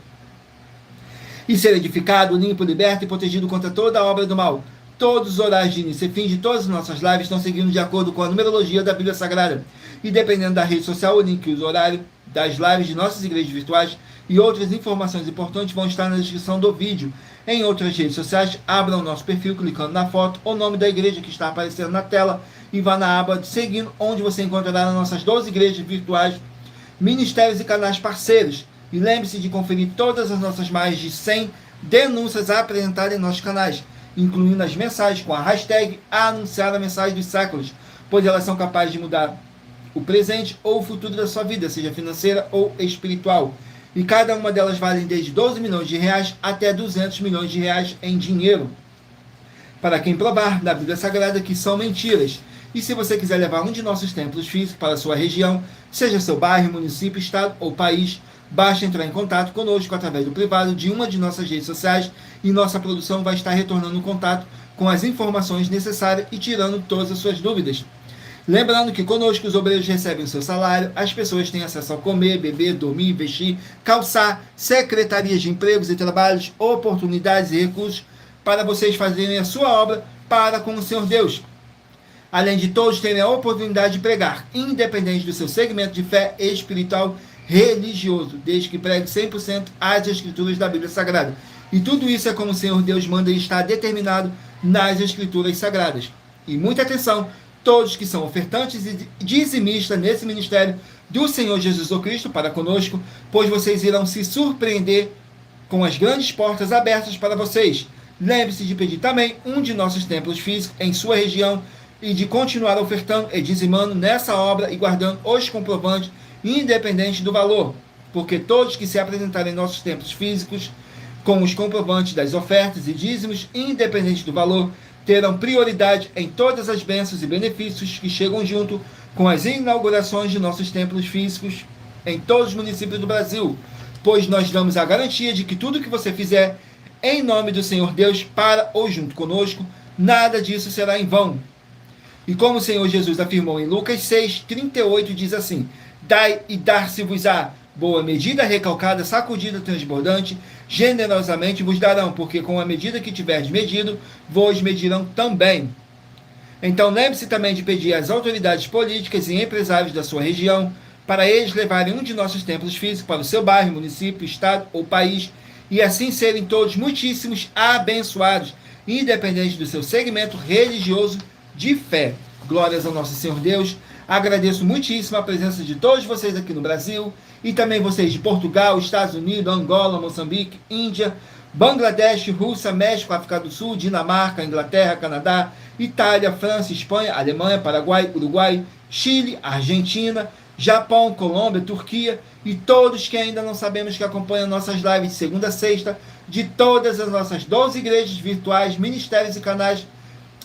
e ser edificado, limpo, liberto e protegido contra toda a obra do mal. Todos os horários de início e fim de todas as nossas lives estão seguindo de acordo com a numerologia da Bíblia Sagrada. E dependendo da rede social, o link e os horários das lives de nossas igrejas virtuais e outras informações importantes vão estar na descrição do vídeo. Em outras redes sociais, abra o nosso perfil clicando na foto ou nome da igreja que está aparecendo na tela e vá na aba de seguindo, onde você encontrará as nossas 12 igrejas virtuais, ministérios e canais parceiros. E lembre-se de conferir todas as nossas mais de 100 denúncias apresentadas em nossos canais, incluindo as mensagens com a hashtag anunciar a mensagem dos séculos, pois elas são capazes de mudar o presente ou o futuro da sua vida, seja financeira ou espiritual. E cada uma delas vale desde 12 milhões de reais até 200 milhões de reais em dinheiro, para quem provar da Bíblia Sagrada que são mentiras. E se você quiser levar um de nossos templos físicos para a sua região, seja seu bairro, município, estado ou país, basta entrar em contato conosco através do privado de uma de nossas redes sociais, e nossa produção vai estar retornando o contato com as informações necessárias e tirando todas as suas dúvidas. Lembrando que conosco os obreiros recebem o seu salário, as pessoas têm acesso a comer, beber, dormir, vestir, calçar, secretarias de empregos e trabalhos, oportunidades e recursos para vocês fazerem a sua obra para com o Senhor Deus. Além de todos terem a oportunidade de pregar, independente do seu segmento de fé espiritual religioso, desde que pregue 100% as escrituras da Bíblia Sagrada. E tudo isso é como o Senhor Deus manda e está determinado nas escrituras sagradas. E muita atenção, todos que são ofertantes e dizimistas nesse ministério do Senhor Jesus Cristo para conosco, pois vocês irão se surpreender com as grandes portas abertas para vocês. Lembre-se de pedir também um de nossos templos físicos em sua região e de continuar ofertando e dizimando nessa obra e guardando os comprovantes, independente do valor, porque todos que se apresentarem em nossos templos físicos com os comprovantes das ofertas e dízimos, independente do valor, terão prioridade em todas as bênçãos e benefícios que chegam junto com as inaugurações de nossos templos físicos em todos os municípios do Brasil, pois nós damos a garantia de que tudo que você fizer em nome do Senhor Deus para ou junto conosco, nada disso será em vão. E como o Senhor Jesus afirmou em Lucas 6,38, diz assim: dai e dar-se-vos-á, boa medida, recalcada, sacudida, transbordante, generosamente vos darão, porque com a medida que tiverdes medido, vos medirão também. Então lembre-se também de pedir às autoridades políticas e empresários da sua região, para eles levarem um de nossos templos físicos para o seu bairro, município, estado ou país, e assim serem todos muitíssimos abençoados, independente do seu segmento religioso de fé. Glórias ao nosso Senhor Deus. Agradeço muitíssimo a presença de todos vocês aqui no Brasil e também vocês de Portugal, Estados Unidos, Angola, Moçambique, Índia, Bangladesh, Rússia, México, África do Sul, Dinamarca, Inglaterra, Canadá, Itália, França, Espanha, Alemanha, Paraguai, Uruguai, Chile, Argentina, Japão, Colômbia, Turquia e todos que ainda não sabemos que acompanham nossas lives de segunda a sexta, de todas as nossas 12 igrejas virtuais, ministérios e canais.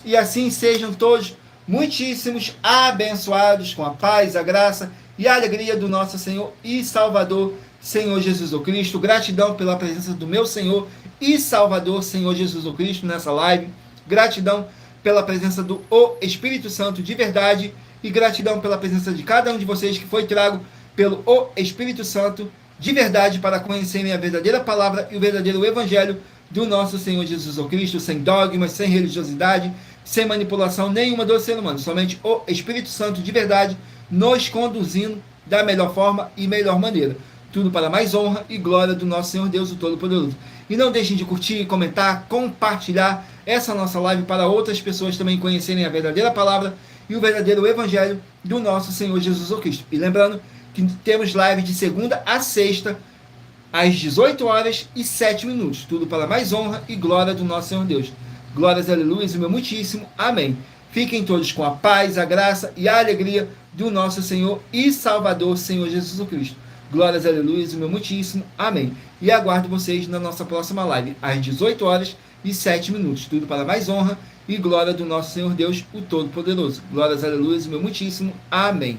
E assim sejam todos muitíssimos abençoados com a paz, a graça e a alegria do nosso Senhor e Salvador, Senhor Jesus Cristo. Gratidão pela presença do meu Senhor e Salvador, Senhor Jesus Cristo, nessa live. Gratidão pela presença do Espírito Santo de verdade e gratidão pela presença de cada um de vocês que foi trago pelo Espírito Santo de verdade para conhecerem a verdadeira palavra e o verdadeiro evangelho do nosso Senhor Jesus Cristo, sem dogmas, sem religiosidade, sem manipulação nenhuma do ser humano, somente o Espírito Santo de verdade nos conduzindo da melhor forma e melhor maneira. Tudo para mais honra e glória do nosso Senhor Deus, o Todo-Poderoso. E não deixem de curtir, comentar, compartilhar essa nossa live para outras pessoas também conhecerem a verdadeira palavra e o verdadeiro evangelho do nosso Senhor Jesus Cristo. E lembrando que temos live de segunda a sexta, às 18 horas e 7 minutos. Tudo para mais honra e glória do nosso Senhor Deus. Glórias, aleluias, o meu muitíssimo amém. Fiquem todos com a paz, a graça e a alegria do nosso Senhor e Salvador, Senhor Jesus Cristo. Glórias, aleluias, o meu muitíssimo amém. E aguardo vocês na nossa próxima live, às 18 horas e 7 minutos. Tudo para mais honra e glória do nosso Senhor Deus, o Todo-Poderoso. Glórias, aleluias, o meu muitíssimo amém.